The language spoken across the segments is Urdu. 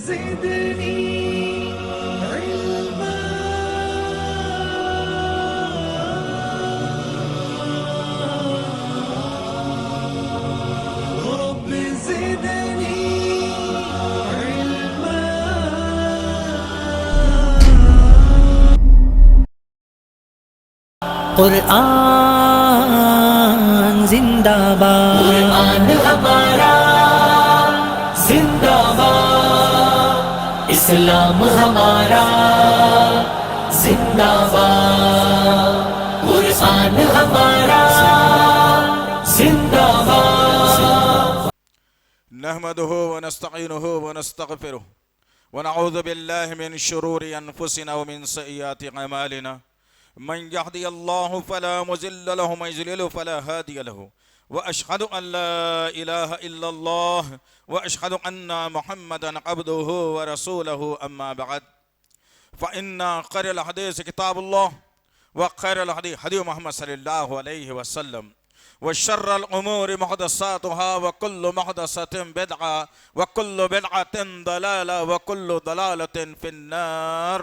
زدني علما رب زدني علما قرآن زندہ باد، قرآن ہمارا زندہ باد، اسلام ہمارا زندہ باد، قرآن ہمارا زندہ باد۔ نحمده ونستعينه ونستغفره ونعوذ بالله من شرور أنفسنا ومن سيئات أعمالنا، من يهدي الله فلا مضل له ومن يضلل فلا هادي له، وأشهد أن لا إله إلا الله وأشهد أن محمدا عبده ورسوله، أما بعد فإن خير الحديث كتاب الله وخير الهدي هدي محمد صلى الله عليه وسلم، وشر الأمور محدثاتها وكل محدثة بدعة وكل بدعة ضلالة وكل ضلالة في النار.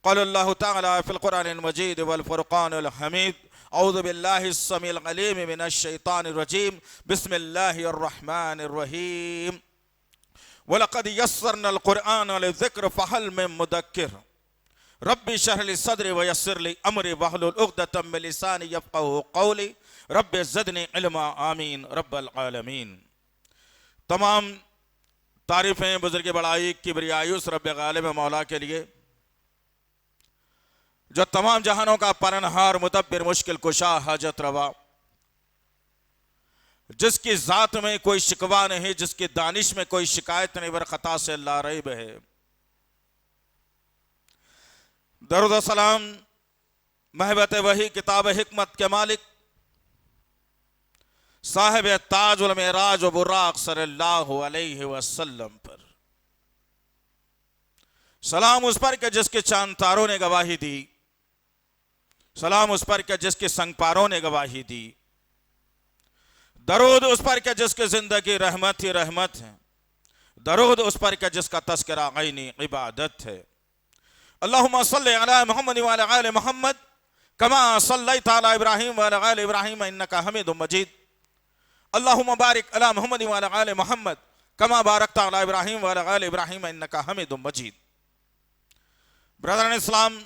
قال الله تعالى في القرآن المجيد والفرقان الحميد: أعوذ بالله السميع العليم من الشيطان الرجيم، بسم الله الرحمن الرحيم. ولقد يسرنا القرآن للذكر فهل من مدكر. ربي اشرح لي صدري ويسر لي أمري واحلل عقدة من لساني يفقهوا قولي رب زدنی علما آمین رب العالمین۔ تمام تعریفیں بزرگ بڑائی کبریائی اس رب غالب مولا کے لیے جو تمام جہانوں کا پالنہار مدبر مشکل کشا حاجت روا، جس کی ذات میں کوئی شکوہ نہیں، جس کی دانش میں کوئی شکایت نہیں، بر خطا سے لا ریب ہے۔ درود و سلام محبت وحی کتاب حکمت کے مالک صاحب تاج المعراج و براق صلی اللہ علیہ وسلم پر سلام اس پر کہ جس کے چاند تاروں نے گواہی دی، سلام اس پر کہ جس کے سنگ پاروں نے گواہی دی، درود اس پر کہ جس کی زندگی رحمت ہی رحمت ہے، درود اس پر کہ جس کا تذکرہ عینی عبادت ہے۔ اللہم صلی علی محمد وعلی آل محمد کما صلیت علی ابراہیم وعلی آل ابراہیم انکا حمید مجید۔ اللہم بارک علی محمد وعلی آل محمد کما بارکت علی ابراہیم وعلی آل ابراہیم انکا حمید مجید۔ برادران اسلام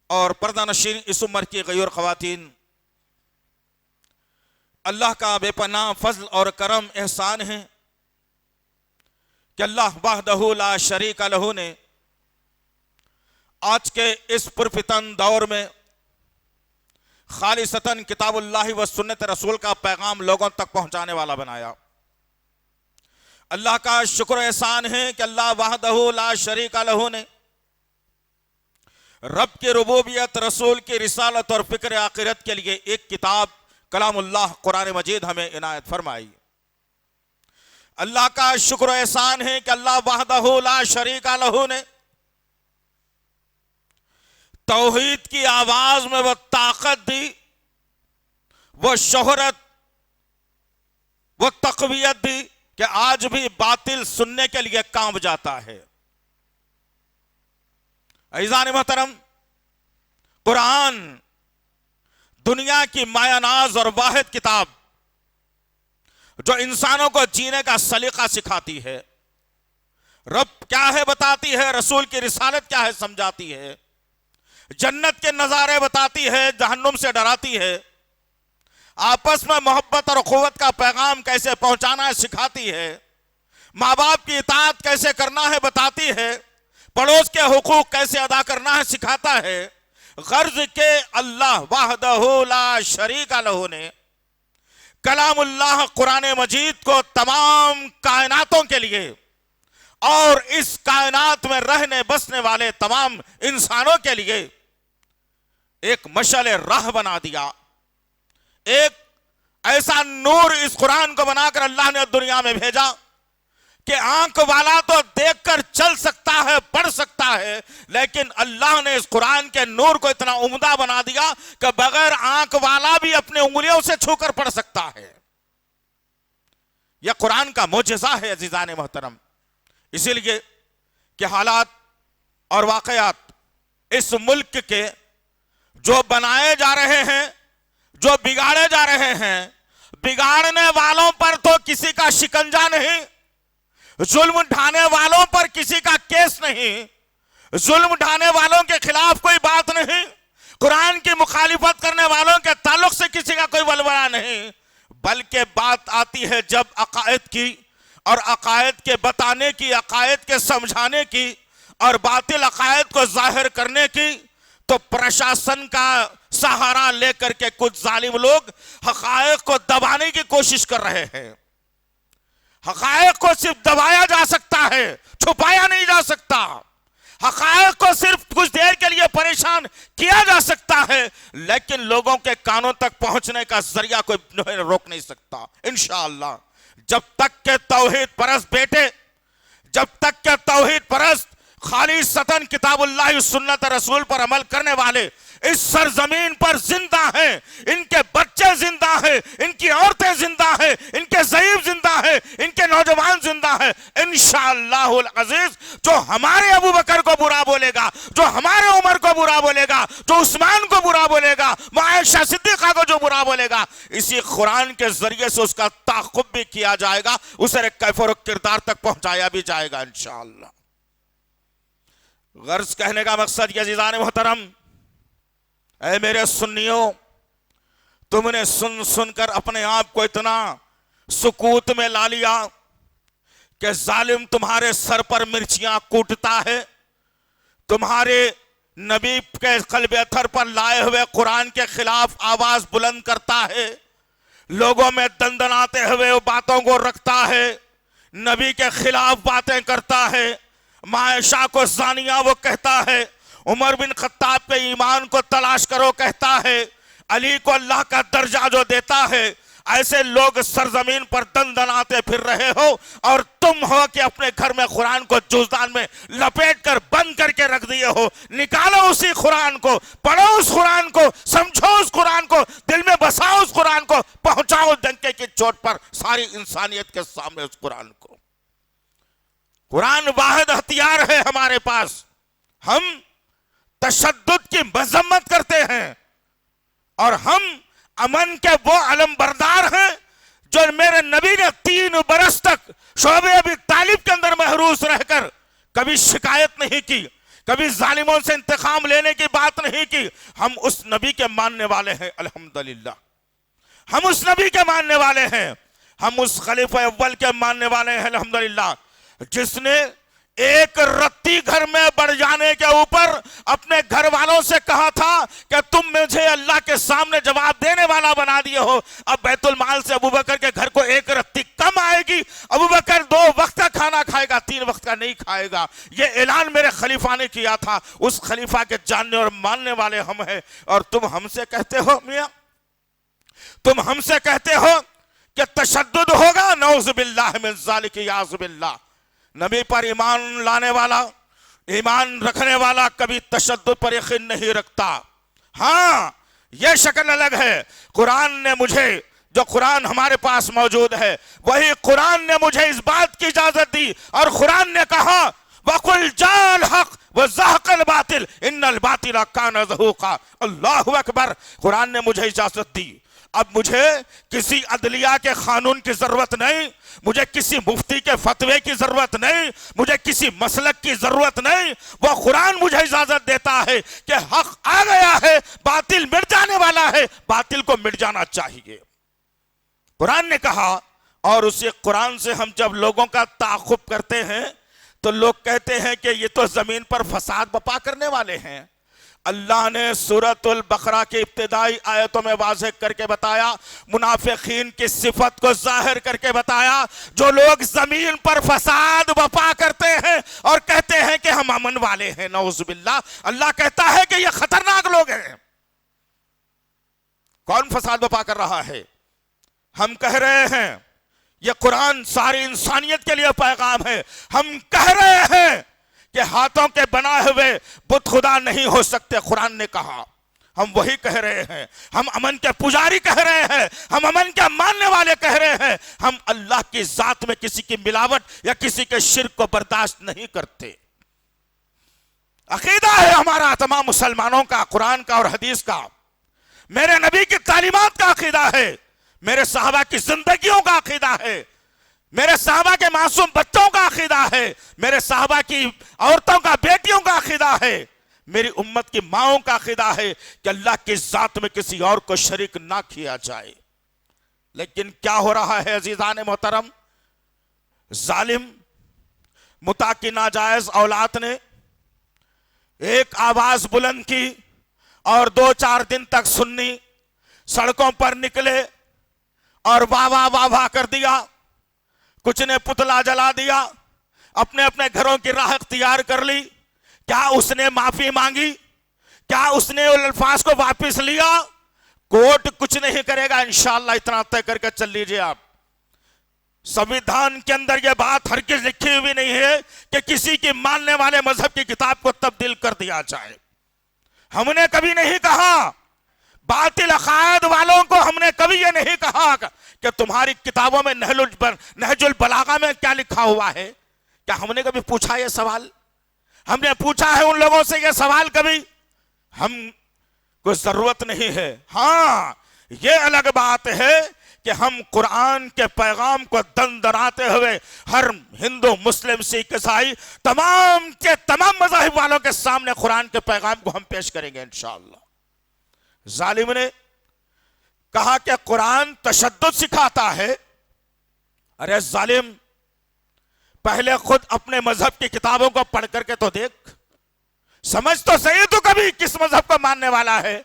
اور پردہ نشین اس عمر کی غیور خواتین، اللہ کا بے پناہ فضل اور کرم احسان ہے کہ اللہ وحدہ لا شریک لہ نے آج کے اس پرفتن دور میں خالصتاً کتاب اللہ و سنت رسول کا پیغام لوگوں تک پہنچانے والا بنایا۔ اللہ کا شکر احسان ہے کہ اللہ وحدہ لا شریک لہ نے رب کی ربوبیت، رسول کی رسالت اور فکر آخرت کے لیے ایک کتاب کلام اللہ قرآن مجید ہمیں عنایت فرمائی۔ اللہ کا شکر احسان ہے کہ اللہ وحدہ لا شریک لہ نے توحید کی آواز میں وہ طاقت دی، وہ شہرت، وہ تقویت دی کہ آج بھی باطل سننے کے لیے کانپ جاتا ہے۔ عزیزان محترم، قرآن دنیا کی مایہ ناز اور واحد کتاب جو انسانوں کو جینے کا سلیقہ سکھاتی ہے، رب کیا ہے بتاتی ہے، رسول کی رسالت کیا ہے سمجھاتی ہے، جنت کے نظارے بتاتی ہے، جہنم سے ڈراتی ہے، آپس میں محبت اور اخوت کا پیغام کیسے پہنچانا ہے سکھاتی ہے، ماں باپ کی اطاعت کیسے کرنا ہے بتاتی ہے، پڑوس کے حقوق کیسے ادا کرنا ہے سکھاتا ہے۔ غرض کہ اللہ وحدہ لا شریک لہ نے کلام اللہ قرآن مجید کو تمام کائناتوں کے لیے اور اس کائنات میں رہنے بسنے والے تمام انسانوں کے لیے ایک مشعل راہ بنا دیا، ایک ایسا نور اس قرآن کو بنا کر اللہ نے دنیا میں بھیجا کہ آنکھ والا تو دیکھ کر چل سکتا ہے، پڑھ سکتا ہے، لیکن اللہ نے اس قرآن کے نور کو اتنا عمدہ بنا دیا کہ بغیر آنکھ والا بھی اپنے انگلیوں سے چھو کر پڑھ سکتا ہے۔ یہ قرآن کا معجزہ ہے عزیزان محترم۔ اسی لیے کہ حالات اور واقعات اس ملک کے جو بنائے جا رہے ہیں، جو بگاڑے جا رہے ہیں، بگاڑنے والوں پر تو کسی کا شکنجہ نہیں، ظلم ڈھانے والوں پر کسی کا کیس نہیں، ظلم ڈھانے والوں کے خلاف کوئی بات نہیں، قرآن کی مخالفت کرنے والوں کے تعلق سے کسی کا کوئی ولولہ نہیں، بلکہ بات آتی ہے جب عقائد کی اور عقائد کے بتانے کی، عقائد کے سمجھانے کی اور باطل عقائد کو ظاہر کرنے کی، تو پرشاسن کا سہارا لے کر کے کچھ ظالم لوگ حقائق کو دبانے کی کوشش کر رہے ہیں۔ حقائق کو صرف دبایا جا سکتا ہے، چھپایا نہیں جا سکتا۔ حقائق کو صرف کچھ دیر کے لیے پریشان کیا جا سکتا ہے، لیکن لوگوں کے کانوں تک پہنچنے کا ذریعہ کوئی روک نہیں سکتا۔ انشاءاللہ جب تک کہ توحید پرست بیٹے، جب تک کہ توحید پرست خالصتاً کتاب اللہ سنت رسول پر عمل کرنے والے اس سرزمین پر زندہ ہیں، ان کے بچے زندہ ہیں، ان کی عورتیں زندہ ہیں، ان کے ضعیف زندہ ہیں، ان کے نوجوان زندہ ہیں، انشاءاللہ العزیز جو ہمارے ابو بکر کو برا بولے گا، جو ہمارے عمر کو برا بولے گا، جو عثمان کو برا بولے گا، عائشہ صدیقہ کو جو برا بولے گا، اسی قرآن کے ذریعے سے اس کا تعاقب بھی کیا جائے گا، اسے کیف و کردار تک پہنچایا بھی جائے گا انشاءاللہ۔ غرض کہنے کا مقصد یہ عزیزان محترم، اے میرے سنیوں، تم نے سن سن کر اپنے آپ کو اتنا سکوت میں لا لیا کہ ظالم تمہارے سر پر مرچیاں کوٹتا ہے، تمہارے نبی کے قلب اتھر پر لائے ہوئے قرآن کے خلاف آواز بلند کرتا ہے، لوگوں میں دندناتے ہوئے باتوں کو رکھتا ہے، نبی کے خلاف باتیں کرتا ہے، عائشہ کو زانیہ وہ کہتا ہے، عمر بن خطاب پہ ایمان کو تلاش کرو کہتا ہے، علی کو اللہ کا درجہ جو دیتا ہے، ایسے لوگ سرزمین پر دندناتے پھر رہے ہو، اور تم ہو کہ اپنے گھر میں قرآن کو جوزدان میں لپیٹ کر بند کر کے رکھ دیے ہو۔ نکالو اسی قرآن کو، پڑھو اس قرآن کو، سمجھو اس قرآن کو، دل میں بساؤ اس قرآن کو، پہنچاؤ ڈنکے کی چوٹ پر ساری انسانیت کے سامنے اس قرآن کو۔ قرآن واحد ہتھیار ہے ہمارے پاس۔ ہم تشدد کی مذمت کرتے ہیں اور ہم امن کے وہ علم بردار ہیں جو میرے نبی نے 3 برس تک شعبہ ابی طالب کے اندر محروس رہ کر کبھی شکایت نہیں کی، کبھی ظالموں سے انتقام لینے کی بات نہیں کی۔ ہم اس نبی کے ماننے والے ہیں الحمدللہ، ہم اس نبی کے ماننے والے ہیں، ہم اس خلیفہ اول کے ماننے والے ہیں الحمدللہ، جس نے ایک رتی گھر میں بڑھ جانے کے اوپر اپنے گھر والوں سے کہا تھا کہ تم مجھے اللہ کے سامنے جواب دینے والا بنا دیے ہو، اب بیت المال سے ابو بکر کے گھر کو ایک رتی کم آئے گی، ابو بکر 2 وقت کا کھانا کھائے گا، 3 وقت کا نہیں کھائے گا۔ یہ اعلان میرے خلیفہ نے کیا تھا، اس خلیفہ کے جاننے اور ماننے والے ہم ہیں، اور تم ہم سے کہتے ہو میاں، تم ہم سے کہتے ہو کہ تشدد ہوگا، نعوذ باللہ من ذالک یعوذ باللہ۔ نبی پر ایمان لانے والا، ایمان رکھنے والا کبھی تشدد پر یقین نہیں رکھتا۔ ہاں یہ شکل الگ ہے۔ قرآن نے مجھے، جو قرآن ہمارے پاس موجود ہے، وہی قرآن نے مجھے اس بات کی اجازت دی، اور قرآن نے کہا وَقُلْ جَاءَ الْحَقُّ وَزَهَقَ الْبَاطِلُ إِنَّ الْبَاطِلَ كَانَ زَهُوقًا۔ اللہ اکبر، قرآن نے مجھے اجازت دی۔ اب مجھے کسی عدلیہ کے قانون کی ضرورت نہیں، مجھے کسی مفتی کے فتوے کی ضرورت نہیں، مجھے کسی مسلک کی ضرورت نہیں، وہ قرآن مجھے اجازت دیتا ہے کہ حق آ گیا ہے، باطل مٹ جانے والا ہے، باطل کو مٹ جانا چاہیے، قرآن نے کہا۔ اور اسی قرآن سے ہم جب لوگوں کا تعاقب کرتے ہیں تو لوگ کہتے ہیں کہ یہ تو زمین پر فساد بپا کرنے والے ہیں۔ اللہ نے سورۃ البقرہ کی ابتدائی آیتوں میں واضح کر کے بتایا، منافقین کی صفت کو ظاہر کر کے بتایا، جو لوگ زمین پر فساد بپا کرتے ہیں اور کہتے ہیں کہ ہم امن والے ہیں، نعوذ باللہ، اللہ کہتا ہے کہ یہ خطرناک لوگ ہیں۔ کون فساد بپا کر رہا ہے؟ ہم کہہ رہے ہیں، یہ قرآن ساری انسانیت کے لیے پیغام ہے، ہم کہہ رہے ہیں کہ ہاتھوں کے بنائے ہوئے بت خدا نہیں ہو سکتے۔ قرآن نے کہا ہم وہی کہہ رہے ہیں، ہم امن کے پجاری کہہ رہے ہیں، ہم امن کے ماننے والے کہہ رہے ہیں، ہم اللہ کی ذات میں کسی کی ملاوٹ یا کسی کے شرک کو برداشت نہیں کرتے۔ عقیدہ ہے ہمارا تمام مسلمانوں کا، قرآن کا اور حدیث کا، میرے نبی کی تعلیمات کا عقیدہ ہے، میرے صحابہ کی زندگیوں کا عقیدہ ہے، میرے صحابہ کے معصوم بچوں کا عقیدہ ہے، میرے صحابہ کی عورتوں کا، بیٹیوں کا عقیدہ ہے، میری امت کی ماؤں کا عقیدہ ہے کہ اللہ کی ذات میں کسی اور کو شریک نہ کیا جائے۔ لیکن کیا ہو رہا ہے عزیزان محترم؟ ظالم متا کی ناجائز اولاد نے ایک آواز بلند کی اور 2-4 دن تک سنی، سڑکوں پر نکلے اور واہ واہ واہ واہ کر دیا، کچھ نے پتلا جلا دیا، اپنے اپنے گھروں کی راہ اختیار کر لی۔ کیا اس نے معافی مانگی؟ کیا اس نے ان الفاظ کو واپس لیا؟ کورٹ کچھ نہیں کرے گا انشاءاللہ، اتنا طے کر کے چل لیجئے آپ۔ سنویدھان کے اندر یہ بات ہرگز لکھی ہوئی نہیں ہے کہ کسی کی ماننے والے مذہب کی کتاب کو تبدیل کر دیا جائے۔ ہم نے کبھی نہیں کہا، باطل عقائد والوں کو ہم نے کبھی یہ نہیں کہا کہ تمہاری کتابوں میں نہج البلاغہ میں کیا لکھا ہوا ہے۔ کیا ہم نے کبھی پوچھا یہ سوال؟ ہم نے پوچھا ہے ان لوگوں سے یہ سوال کبھی؟ ہم کو ضرورت نہیں ہے۔ ہاں یہ الگ بات ہے کہ ہم قرآن کے پیغام کو دندراتے ہوئے ہر ہندو، مسلم، سکھ، عیسائی، تمام کے تمام مذاہب والوں کے سامنے قرآن کے پیغام کو ہم پیش کریں گے انشاءاللہ۔ ظالم نے کہا کہ قرآن تشدد سکھاتا ہے۔ ارے ظالم، پہلے خود اپنے مذہب کی کتابوں کو پڑھ کر کے تو دیکھ، سمجھ تو صحیح تو کبھی کس مذہب کو ماننے والا ہے۔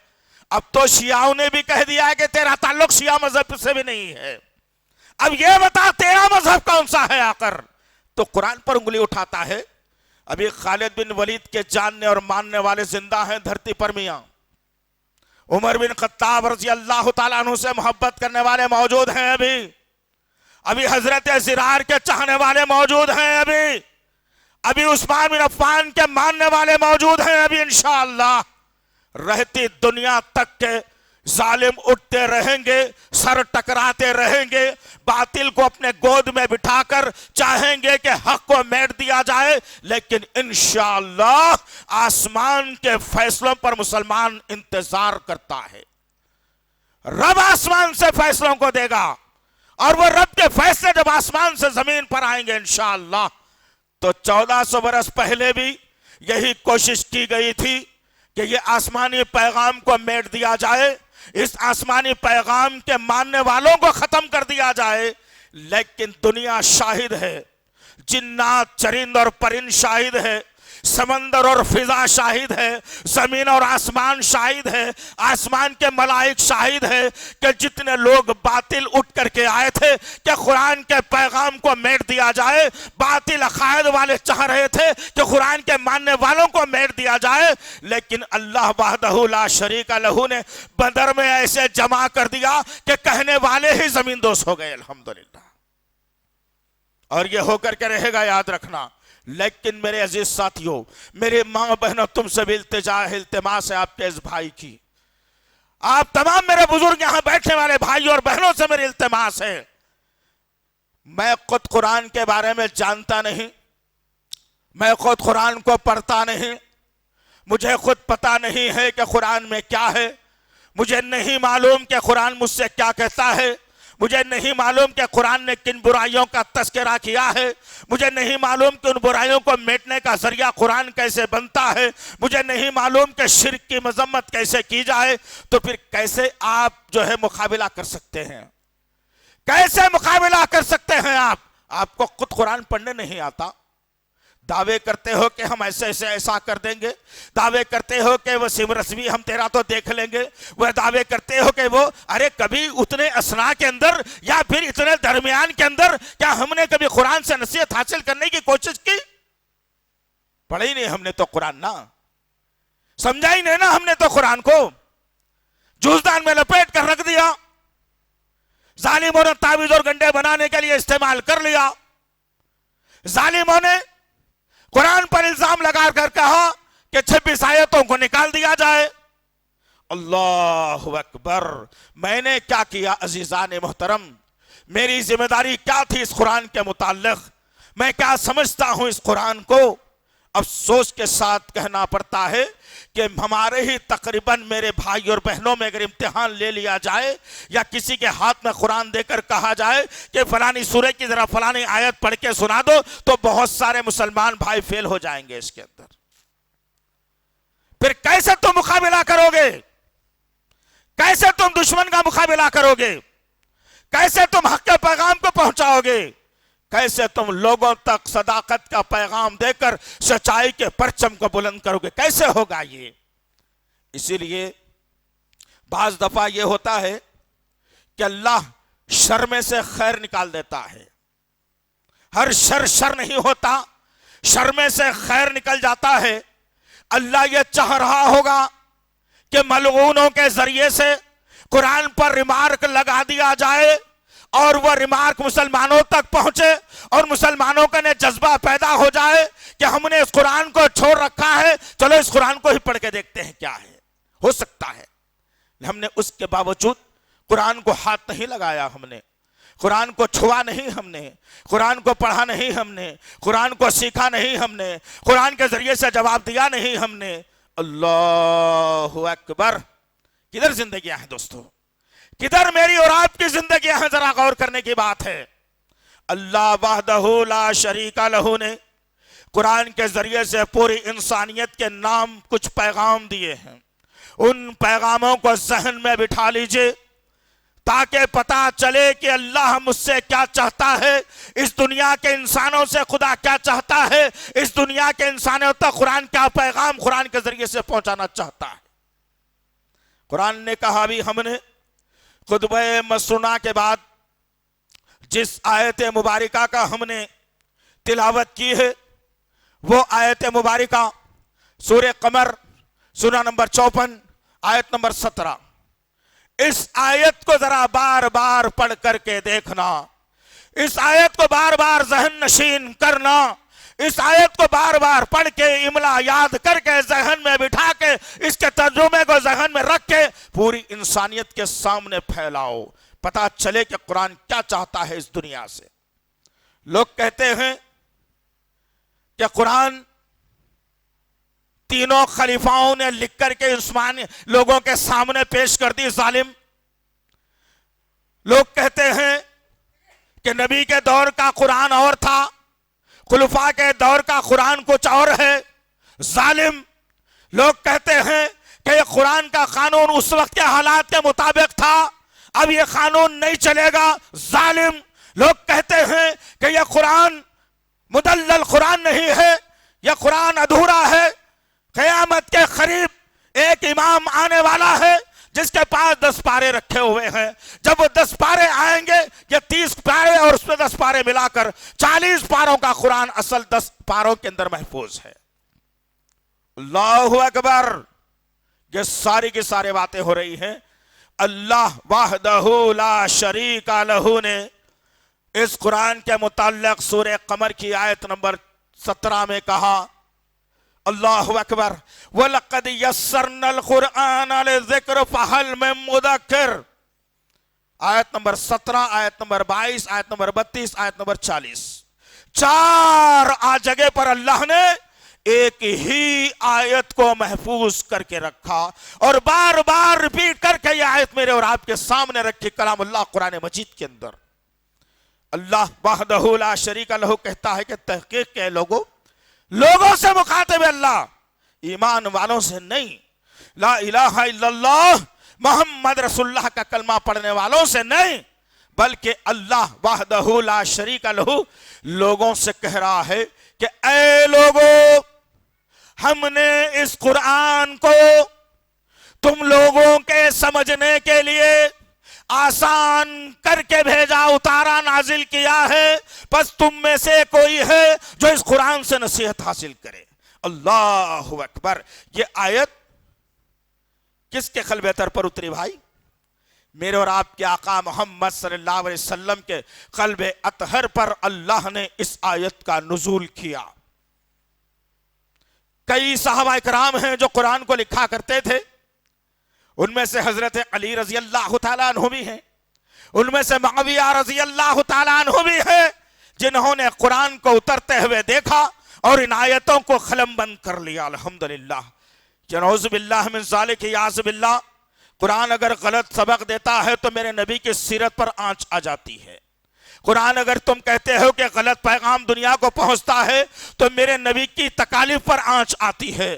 اب تو شیعوں نے بھی کہہ دیا ہے کہ تیرا تعلق شیعہ مذہب سے بھی نہیں ہے، اب یہ بتا تیرا مذہب کون سا ہے آ کر؟ تو قرآن پر انگلی اٹھاتا ہے۔ ابھی خالد بن ولید کے جاننے اور ماننے والے زندہ ہیں دھرتی پر میاں، عمر بن خطاب رضی اللہ تعالیٰ عنہ سے محبت کرنے والے موجود ہیں، ابھی حضرت زرار کے چاہنے والے موجود ہیں، ابھی عثمان بن عفان کے ماننے والے موجود ہیں، ابھی انشاءاللہ رہتی دنیا تک کے ظالم اٹھتے رہیں گے، سر ٹکراتے رہیں گے، باطل کو اپنے گود میں بٹھا کر چاہیں گے کہ حق کو میٹ دیا جائے، لیکن انشاءاللہ آسمان کے فیصلوں پر مسلمان انتظار کرتا ہے۔ رب آسمان سے فیصلوں کو دے گا، اور وہ رب کے فیصلے جب آسمان سے زمین پر آئیں گے انشاءاللہ، تو 1400 برس پہلے بھی یہی کوشش کی گئی تھی کہ یہ آسمانی پیغام کو میٹ دیا جائے، اس آسمانی پیغام کے ماننے والوں کو ختم کر دیا جائے، لیکن دنیا شاہد ہے، جنات، چرند اور پرند شاہد ہے، سمندر اور فضا شاہد ہے، زمین اور آسمان شاہد ہے، آسمان کے ملائک شاہد ہے کہ جتنے لوگ باطل اٹھ کر کے آئے تھے کہ قرآن کے پیغام کو میٹ دیا جائے، باطل عقائد والے چاہ رہے تھے کہ قرآن کے ماننے والوں کو میٹ دیا جائے، لیکن اللہ وحدہ لا شریک لہ نے بدر میں ایسے جمع کر دیا کہ کہنے والے ہی زمین دوست ہو گئے الحمدللہ۔ اور یہ ہو کر کے رہے گا، یاد رکھنا۔ لیکن میرے عزیز ساتھیوں، میرے ماں بہنوں، تم سے بھی التماس ہے آپ کے اس بھائی کی، آپ تمام میرے بزرگ یہاں بیٹھنے والے بھائی اور بہنوں سے میری التماس ہے، میں خود قرآن کے بارے میں جانتا نہیں، میں خود قرآن کو پڑھتا نہیں، مجھے خود پتا نہیں ہے کہ قرآن میں کیا ہے، مجھے نہیں معلوم کہ قرآن مجھ سے کیا کہتا ہے، مجھے نہیں معلوم کہ قرآن نے کن برائیوں کا تذکرہ کیا ہے، مجھے نہیں معلوم کہ ان برائیوں کو میٹنے کا ذریعہ قرآن کیسے بنتا ہے، مجھے نہیں معلوم کہ شرک کی مذمت کیسے کی جائے، تو پھر کیسے آپ جو ہے مقابلہ کر سکتے ہیں؟ کیسے مقابلہ کر سکتے ہیں آپ کو خود قرآن پڑھنے نہیں آتا، دعوے کرتے ہو کہ ہم ایسا کر دیں گے، دعوے کرتے ہو کہ وہ سم رسمی ہم تیرا تو دیکھ لیں گے، وہ دعوے کرتے ہو کہ وہ ارے کبھی اتنے اسنا کے اندر یا پھر اتنے درمیان کے اندر کیا ہم نے کبھی قرآن سے نصیحت حاصل کرنے کی کوشش کی؟ پڑھا ہی نہیں ہم نے تو قرآن، نا سمجھا ہی نہیں نا ہم نے تو قرآن کو، جوزدان میں لپیٹ کر رکھ دیا، ظالموں نے تعویذ اور گنڈے بنانے کے لیے استعمال کر لیا، ظالموں نے قرآن پر الزام لگا کر کہا کہ 26 آیتوں کو نکال دیا جائے، اللہ اکبر. میں نے کیا کیا عزیزان محترم؟ میری ذمہ داری کیا تھی اس قرآن کے متعلق؟ میں کیا سمجھتا ہوں اس قرآن کو؟ افسوس کے ساتھ کہنا پڑتا ہے کہ ہمارے ہی تقریباً میرے بھائی اور بہنوں میں اگر امتحان لے لیا جائے یا کسی کے ہاتھ میں قرآن دے کر کہا جائے کہ فلانی سورہ کی ذرا فلانی آیت پڑھ کے سنا دو، تو بہت سارے مسلمان بھائی فیل ہو جائیں گے اس کے اندر. پھر کیسے تم مقابلہ کرو گے؟ کیسے تم دشمن کا مقابلہ کرو گے؟ کیسے تم حق کے پیغام کو پہنچاؤ گے؟ کیسے تم لوگوں تک صداقت کا پیغام دے کر سچائی کے پرچم کو بلند کرو گے؟ کیسے ہوگا یہ؟ اسی لیے بعض دفعہ یہ ہوتا ہے کہ اللہ شر میں سے خیر نکال دیتا ہے. ہر شر نہیں ہوتا، شر میں سے خیر نکل جاتا ہے. اللہ یہ چاہ رہا ہوگا کہ ملعونوں کے ذریعے سے قرآن پر ریمارک لگا دیا جائے اور وہ ریمارک مسلمانوں تک پہنچے اور مسلمانوں کا جذبہ پیدا ہو جائے کہ ہم نے اس قرآن کو چھوڑ رکھا ہے، چلو اس قرآن کو ہی پڑھ کے دیکھتے ہیں کیا ہے. ہو سکتا ہے. ہم نے اس کے باوجود قرآن کو ہاتھ نہیں لگایا، ہم نے قرآن کو چھوا نہیں، ہم نے قرآن کو پڑھا نہیں، ہم نے قرآن کو سیکھا نہیں، ہم نے قرآن کے ذریعے سے جواب دیا نہیں ہم نے. اللہ اکبر. کدھر زندگیاں ہیں دوستو؟ کدھر میری اور آپ کی زندگیاں ہیں؟ ذرا غور کرنے کی بات ہے. اللہ وحدہ لا شریک لہ نے قرآن کے ذریعے سے پوری انسانیت کے نام کچھ پیغام دیے ہیں. ان پیغاموں کو ذہن میں بٹھا لیجئے تاکہ پتا چلے کہ اللہ مجھ سے کیا چاہتا ہے، اس دنیا کے انسانوں سے خدا کیا چاہتا ہے، اس دنیا کے انسانوں تک قرآن کیا پیغام قرآن کے ذریعے سے پہنچانا چاہتا ہے. قرآن نے کہا بھی ہم نے خطبہ مسنونہ کے بعد جس آیت مبارکہ کا ہم نے تلاوت کی ہے وہ آیت مبارکہ سورہ قمر سورہ نمبر 54 آیت نمبر 17. اس آیت کو ذرا بار بار پڑھ کر کے دیکھنا، اس آیت کو بار بار ذہن نشین کرنا، اس آیت کو بار بار پڑھ کے املا یاد کر کے ذہن میں بٹھا کے اس کے ترجمے کو ذہن میں رکھ کے پوری انسانیت کے سامنے پھیلاؤ، پتا چلے کہ قرآن کیا چاہتا ہے اس دنیا سے. لوگ کہتے ہیں کہ قرآن تینوں خلیفاؤں نے لکھ کر کے عثمانی لوگوں کے سامنے پیش کر دی. ظالم. لوگ کہتے ہیں کہ نبی کے دور کا قرآن اور تھا، خلفاء کے دور کا قرآن کچھ اور ہے. ظالم. لوگ کہتے ہیں کہ یہ قرآن کا قانون اس وقت کے حالات کے مطابق تھا، اب یہ قانون نہیں چلے گا. ظالم. لوگ کہتے ہیں کہ یہ قرآن مدلل قرآن نہیں ہے، یہ قرآن ادھورا ہے. قیامت کے قریب ایک امام آنے والا ہے جس کے پاس 10 پارے رکھے ہوئے ہیں. جب وہ 10 پارے آئیں گے، یہ 30 پارے اور اس میں 10 پارے ملا کر 40 پاروں کا قرآن اصل 10 پاروں کے اندر محفوظ ہے. اللہ اکبر. یہ ساری کی ساری باتیں ہو رہی ہیں. اللہ وحدہ لا شریک لہ نے اس قرآن کے متعلق سورہ قمر کی آیت نمبر 17 میں کہا. اللہ اکبر. وَلَقَدْ يَسَّرْنَا الْقُرْآنَ لِلذِّكْرِ فَهَلْ مِن مُدَّكِرٍ. آیت نمبر 17، آیت نمبر 22، آیت نمبر 32، آیت نمبر 40. 4 جگہ پر اللہ نے ایک ہی آیت کو محفوظ کر کے رکھا اور بار بار ریپیٹ کر کے یہ آیت میرے اور آپ کے سامنے رکھی کلام اللہ قرآن مجید کے اندر. اللہ وحدہ لا شریک لہ کہتا ہے کہ تحقیق کے لوگوں سے مخاطب اللہ، ایمان والوں سے نہیں. لا الہ الا اللہ محمد رسول اللہ کا کلمہ پڑھنے والوں سے نہیں، بلکہ اللہ وحدہ لا شریک لہ لوگوں سے کہہ رہا ہے کہ اے لوگوں، ہم نے اس قرآن کو تم لوگوں کے سمجھنے کے لیے آسان کر کے بھیجا، اتارا، نازل کیا ہے. پس تم میں سے کوئی ہے جو اس قرآن سے نصیحت حاصل کرے. اللہ اکبر. یہ آیت کس کے قلب اطہر پر اتری بھائی؟ میرے اور آپ کے آقا محمد صلی اللہ علیہ وسلم کے قلب اطہر پر اللہ نے اس آیت کا نزول کیا. کئی صحابہ کرام ہیں جو قرآن کو لکھا کرتے تھے، ان میں سے حضرت علی رضی اللہ تعالیٰ عنہ بھی ہیں، ان میں سے معاویہ رضی اللہ تعالیٰ عنہ بھی ہیں، جنہوں نے قرآن کو اترتے ہوئے دیکھا اور ان آیتوں کو قلم بند کر لیا۔ الحمدللہ، نعوذ باللہ من ذالک، یعوذ باللہ، قرآن اگر غلط سبق دیتا ہے تو میرے نبی کی سیرت پر آنچ آ جاتی ہے۔ قرآن اگر تم کہتے ہو کہ غلط پیغام دنیا کو پہنچتا ہے تو میرے نبی کی تکالیف پر آنچ آتی ہے۔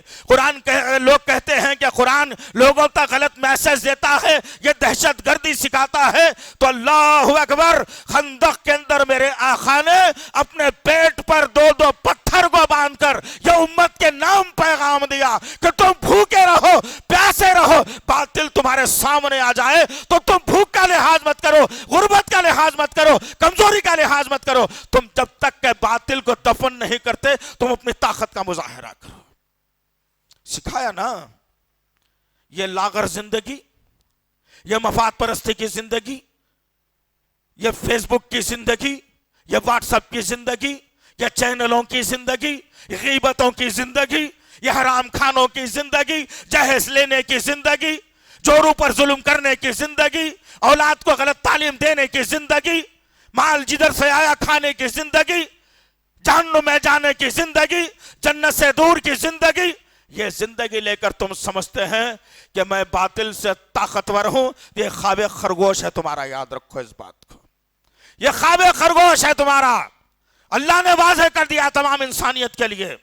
لوگ کہتے ہیں کہ قرآن لوگوں تک غلط میسج دیتا ہے، یہ دہشت گردی سکھاتا ہے، تو اللہ اکبر، خندق کے اندر میرے آقا نے اپنے پیٹ پر دو دو پتھر کو باندھ کر یہ امت کے نام پیغام دیا کہ تم بھوکے رہو، پیاسے رہو، باطل تمہارے سامنے آ جائے تو تم بھوک کا لحاظ مت کرو، غربت کا لحاظ مت کرو، کمزوری کا لحاظ مت کرو، تم جب تک کہ باطل کو دفن نہیں کرتے تم اپنی طاقت کا مظاہرہ کرو۔ سکھایا نا، یہ لاغر زندگی، یہ مفاد پرستی کی زندگی، یہ فیس بک کی زندگی، یہ واٹس ایپ کی زندگی، یہ چینلوں کی زندگی، یہ غیبتوں کی زندگی، یہ حرام کھانوں کی زندگی، جہیز لینے کی زندگی، جوروں پر ظلم کرنے کی زندگی، اولاد کو غلط تعلیم دینے کی زندگی، مال جدھر سے آیا کھانے کی زندگی، جہنم میں جانے کی زندگی، جنت سے دور کی زندگی، یہ زندگی لے کر تم سمجھتے ہیں کہ میں باطل سے طاقتور ہوں۔ یہ خواب خرگوش ہے تمہارا، یاد رکھو اس بات کو، یہ خواب خرگوش ہے تمہارا۔ اللہ نے واضح کر دیا تمام انسانیت کے لیے،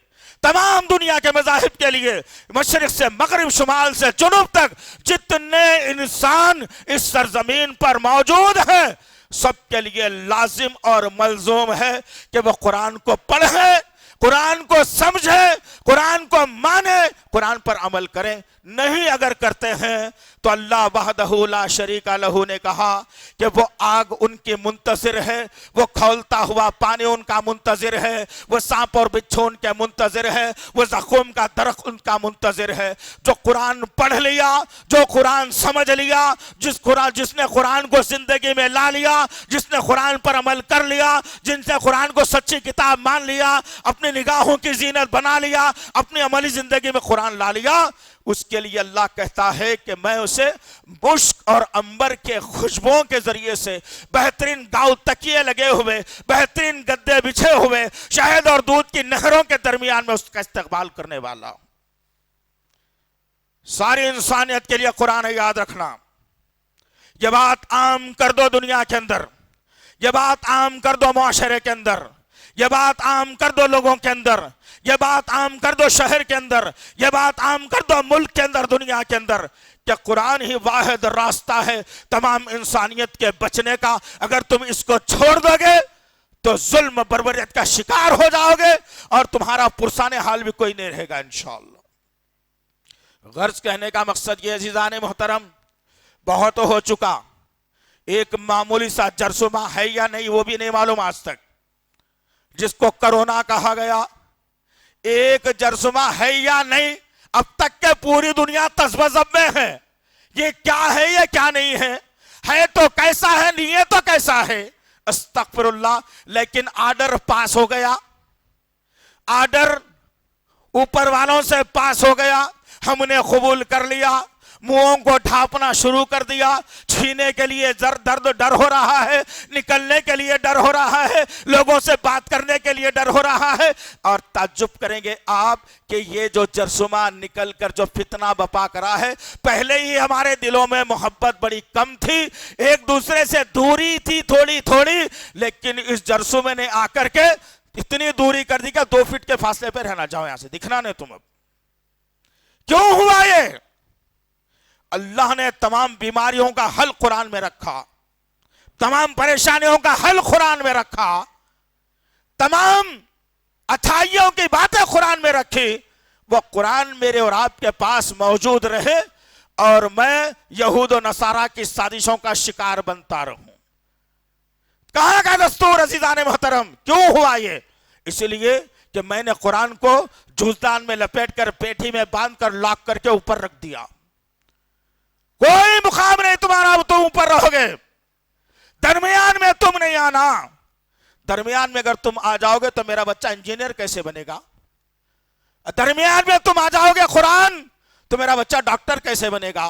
تمام دنیا کے مذاہب کے لیے، مشرق سے مغرب، شمال سے جنوب تک جتنے انسان اس سرزمین پر موجود ہیں، سب کے لیے لازم اور ملزوم ہے کہ وہ قرآن کو پڑھیں، قرآن کو سمجھیں، قرآن کو مانیں، قرآن پر عمل کریں۔ نہیں اگر کرتے ہیں تو اللہ وحدہ لا شریک لہ نے کہا کہ وہ آگ ان کی منتظر ہے، وہ کھولتا ہوا پانی ان کا منتظر ہے، وہ سانپ اور بچھو ان کے منتظر ہے، وہ زخم کا درخت ان کا منتظر ہے۔ جو قرآن پڑھ لیا، جو قرآن سمجھ لیا، جس نے قرآن کو زندگی میں لا لیا، جس نے قرآن پر عمل کر لیا، جن سے قرآن کو سچی کتاب مان لیا، اپنی نگاہوں کی زینت بنا لیا، اپنی عملی زندگی میں قرآن لا لیا، اس کے لیے اللہ کہتا ہے کہ میں اسے مشک اور عنبر کے خوشبوؤں کے ذریعے سے، بہترین گاؤں تکیے لگے ہوئے، بہترین گدے بچھے ہوئے، شہد اور دودھ کی نہروں کے درمیان میں اس کا استقبال کرنے والا ہوں۔ ساری انسانیت کے لیے قرآن ہے، یاد رکھنا۔ یہ بات عام کر دو دنیا کے اندر، یہ بات عام کر دو معاشرے کے اندر، یہ بات عام کر دو لوگوں کے اندر، یہ بات عام کر دو شہر کے اندر، یہ بات عام کر دو ملک کے اندر، دنیا کے اندر، کہ قرآن ہی واحد راستہ ہے تمام انسانیت کے بچنے کا۔ اگر تم اس کو چھوڑ دو گے تو ظلم بربریت کا شکار ہو جاؤ گے اور تمہارا پرسان حال بھی کوئی نہیں رہے گا انشاءاللہ۔ غرض کہنے کا مقصد یہ عزیزان محترم، بہت ہو چکا، ایک معمولی سا جرثومہ ہے یا نہیں وہ بھی نہیں معلوم آج تک، جس کو کرونا کہا گیا، ایک جرثومہ ہے یا نہیں اب تک کہ پوری دنیا تذبذب میں ہے، یہ کیا ہے یہ کیا نہیں ہے تو کیسا ہے، نہیں ہے تو کیسا ہے، استغفر اللہ۔ لیکن آرڈر پاس ہو گیا، آرڈر اوپر والوں سے پاس ہو گیا، ہم نے قبول کر لیا، منہوں کو ڈھانپنا شروع کر دیا، چھینے کے لیے درد ڈر ہو رہا ہے، نکلنے کے لیے ڈر ہو رہا ہے، لوگوں سے بات کرنے کے لیے ڈر ہو رہا ہے۔ اور تعجب کریں گے آپ کہ یہ جو جرثومہ نکل کر جو فتنہ بپا کرا ہے، پہلے ہی ہمارے دلوں میں محبت بڑی کم تھی، ایک دوسرے سے دوری تھی تھوڑی تھوڑی، لیکن اس جرثومے نے آ کر کے اتنی دوری کر دی کہ 2 فٹ کے فاصلے پہ رہنا، جاؤ یہاں سے، دکھنا نہیں تم۔ اب کیوں ہوا یہ؟ اللہ نے تمام بیماریوں کا حل قرآن میں رکھا، تمام پریشانیوں کا حل قرآن میں رکھا، تمام اچھائیوں کی باتیں قرآن میں رکھی۔ وہ قرآن میرے اور آپ کے پاس موجود رہے اور میں یہود و نصارہ کی سازشوں کا شکار بنتا رہوں۔ کہاں کا دستور عزیزان محترم؟ کیوں ہوا یہ؟ اس لیے کہ میں نے قرآن کو جوزدان میں لپیٹ کر پیٹھی میں باندھ کر لاک کر کے اوپر رکھ دیا۔ کوئی مقام نہیں تمہارا، تم اوپر رہو گے، درمیان میں تم نہیں آنا۔ درمیان میں اگر تم آ جاؤ گے تو میرا بچہ انجینئر کیسے بنے گا؟ درمیان میں تم آ جاؤ گے قرآن تو میرا بچہ ڈاکٹر کیسے بنے گا؟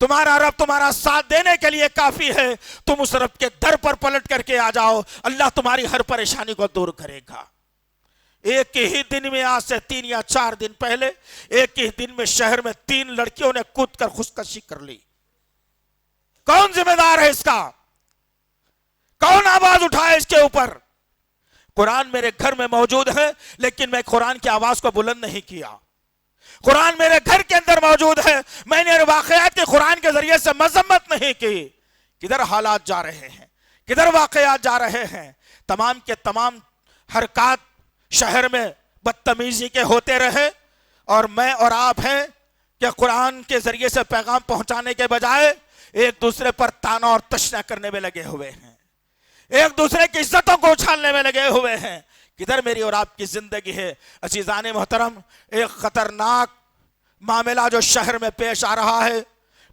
تمہارا رب تمہارا ساتھ دینے کے لیے کافی ہے. تم اس رب کے در پر پلٹ کر کے آ جاؤ, اللہ تمہاری ہر پریشانی کو دور کرے گا. ایک ہی دن میں, آج سے 3 یا 4 دن پہلے, ایک ہی دن میں شہر میں 3 لڑکیوں نے کود کر خودکشی کر لی. کون ذمہ دار ہے اس کا؟ کون آواز اٹھائے اس کے اوپر؟ قرآن میرے گھر میں موجود ہے, لیکن میں قرآن کی آواز کو بلند نہیں کیا. قرآن میرے گھر کے اندر موجود ہے, میں نے واقعات کے قرآن کے ذریعے سے مذمت نہیں کی. کدھر حالات جا رہے ہیں, کدھر واقعات جا رہے ہیں. تمام کے تمام حرکات شہر میں بدتمیزی کے ہوتے رہے, اور میں اور آپ ہیں کہ قرآن کے ذریعے سے پیغام پہنچانے کے بجائے ایک دوسرے پر تانا اور تشنا کرنے میں لگے ہوئے ہیں, ایک دوسرے کی عزتوں کو اچھالنے میں لگے ہوئے ہیں. کدھر میری اور آپ کی زندگی ہے؟ عزیزان محترم, ایک خطرناک معاملہ جو شہر میں پیش آ رہا ہے.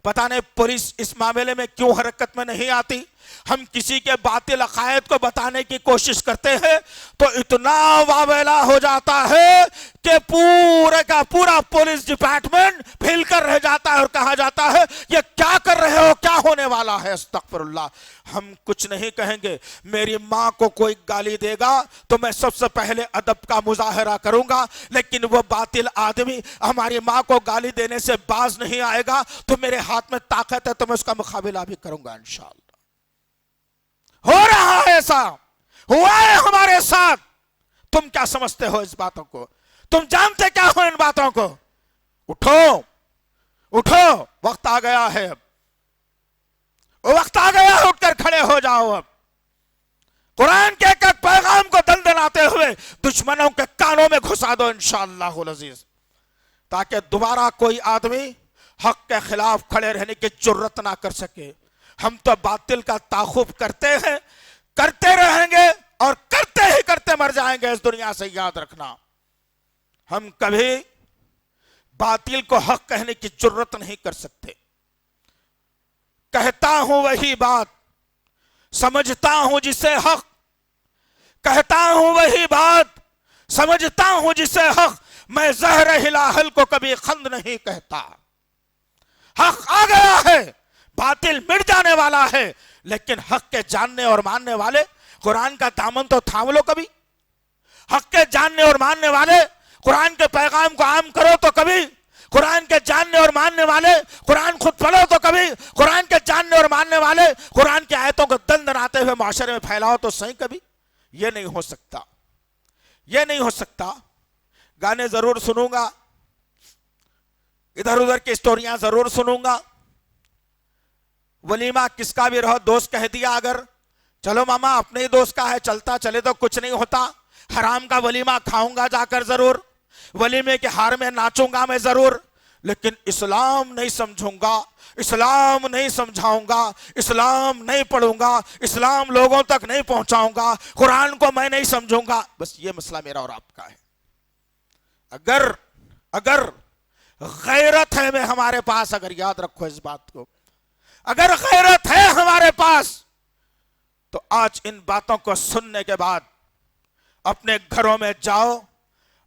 پتہ نہیں پولیس اس معاملے میں کیوں حرکت میں نہیں آتی. ہم کسی کے باطل عقائد کو بتانے کی کوشش کرتے ہیں تو اتنا واویلا ہو جاتا ہے کہ پورے کا پورا پولیس ڈپارٹمنٹ پھیل کر رہ جاتا ہے اور کہا جاتا ہے یہ کیا کر رہے ہو, کیا ہونے والا ہے. استغفر اللہ. ہم کچھ نہیں کہیں گے. میری ماں کو کوئی گالی دے گا تو میں سب سے پہلے ادب کا مظاہرہ کروں گا, لیکن وہ باطل آدمی ہماری ماں کو گالی دینے سے باز نہیں آئے گا تو میرے ہاتھ میں طاقت ہے تو میں اس کا مقابلہ بھی کروں گا انشاءاللہ. ہو رہا ہے ایسا, ہوا ہے ہمارے ساتھ. تم کیا سمجھتے ہو اس باتوں کو؟ تم جانتے کیا ہو ان باتوں کو؟ اٹھو اٹھو, وقت آ گیا ہے. اب وقت آ گیا, اٹھ کر کھڑے ہو جاؤ. اب قرآن کے ایک ایک پیغام کو دندناتے ہوئے دشمنوں کے کانوں میں گھسا دو انشاءاللہ العزیز, تاکہ دوبارہ کوئی آدمی حق کے خلاف کھڑے رہنے کی جرت نہ کر سکے. ہم تو باطل کا تعاقب کرتے ہیں, کرتے رہیں گے اور کرتے ہی کرتے مر جائیں گے اس دنیا سے. یاد رکھنا, ہم کبھی باطل کو حق کہنے کی جرت نہیں کر سکتے. کہتا ہوں وہی بات, سمجھتا ہوں جسے حق. کہتا ہوں وہی بات, سمجھتا ہوں جسے حق. میں زہر ہلاہل کو کبھی خند نہیں کہتا. حق آ گیا ہے, باطل مٹ جانے والا ہے, لیکن حق کے جاننے اور ماننے والے قرآن کا دامن تو تھام لو کبھی. حق کے جاننے اور ماننے والے قرآن کے پیغام کو عام کرو تو کبھی. قرآن کے جاننے اور ماننے والے قرآن خود پڑھو تو کبھی. قرآن کے جاننے اور ماننے والے قرآن کی آیتوں کو دندناتے ہوئے معاشرے میں پھیلاؤ تو صحیح کبھی. یہ نہیں ہو سکتا, یہ نہیں ہو سکتا. گانے ضرور سنوں گا, ادھر ادھر کی اسٹوریاں ضرور سنوں گا. ولیمہ کس کا بھی رہو, دوست کہہ دیا اگر, چلو ماما اپنے ہی دوست کا ہے, چلتا چلے تو کچھ نہیں ہوتا. حرام کا ولیمہ کھاؤں گا جا کر ضرور, ولیمے کے ہار میں ناچوں گا میں ضرور, لیکن اسلام نہیں سمجھوں گا, اسلام نہیں سمجھاؤں گا, اسلام نہیں پڑھوں گا, اسلام لوگوں تک نہیں پہنچاؤں گا, قرآن کو میں نہیں سمجھوں گا. بس یہ مسئلہ میرا اور آپ کا ہے. اگر غیرت ہے میں ہمارے پاس, اگر یاد رکھو اس بات کو, اگر غیرت ہے ہمارے پاس تو آج ان باتوں کو سننے کے بعد اپنے گھروں میں جاؤ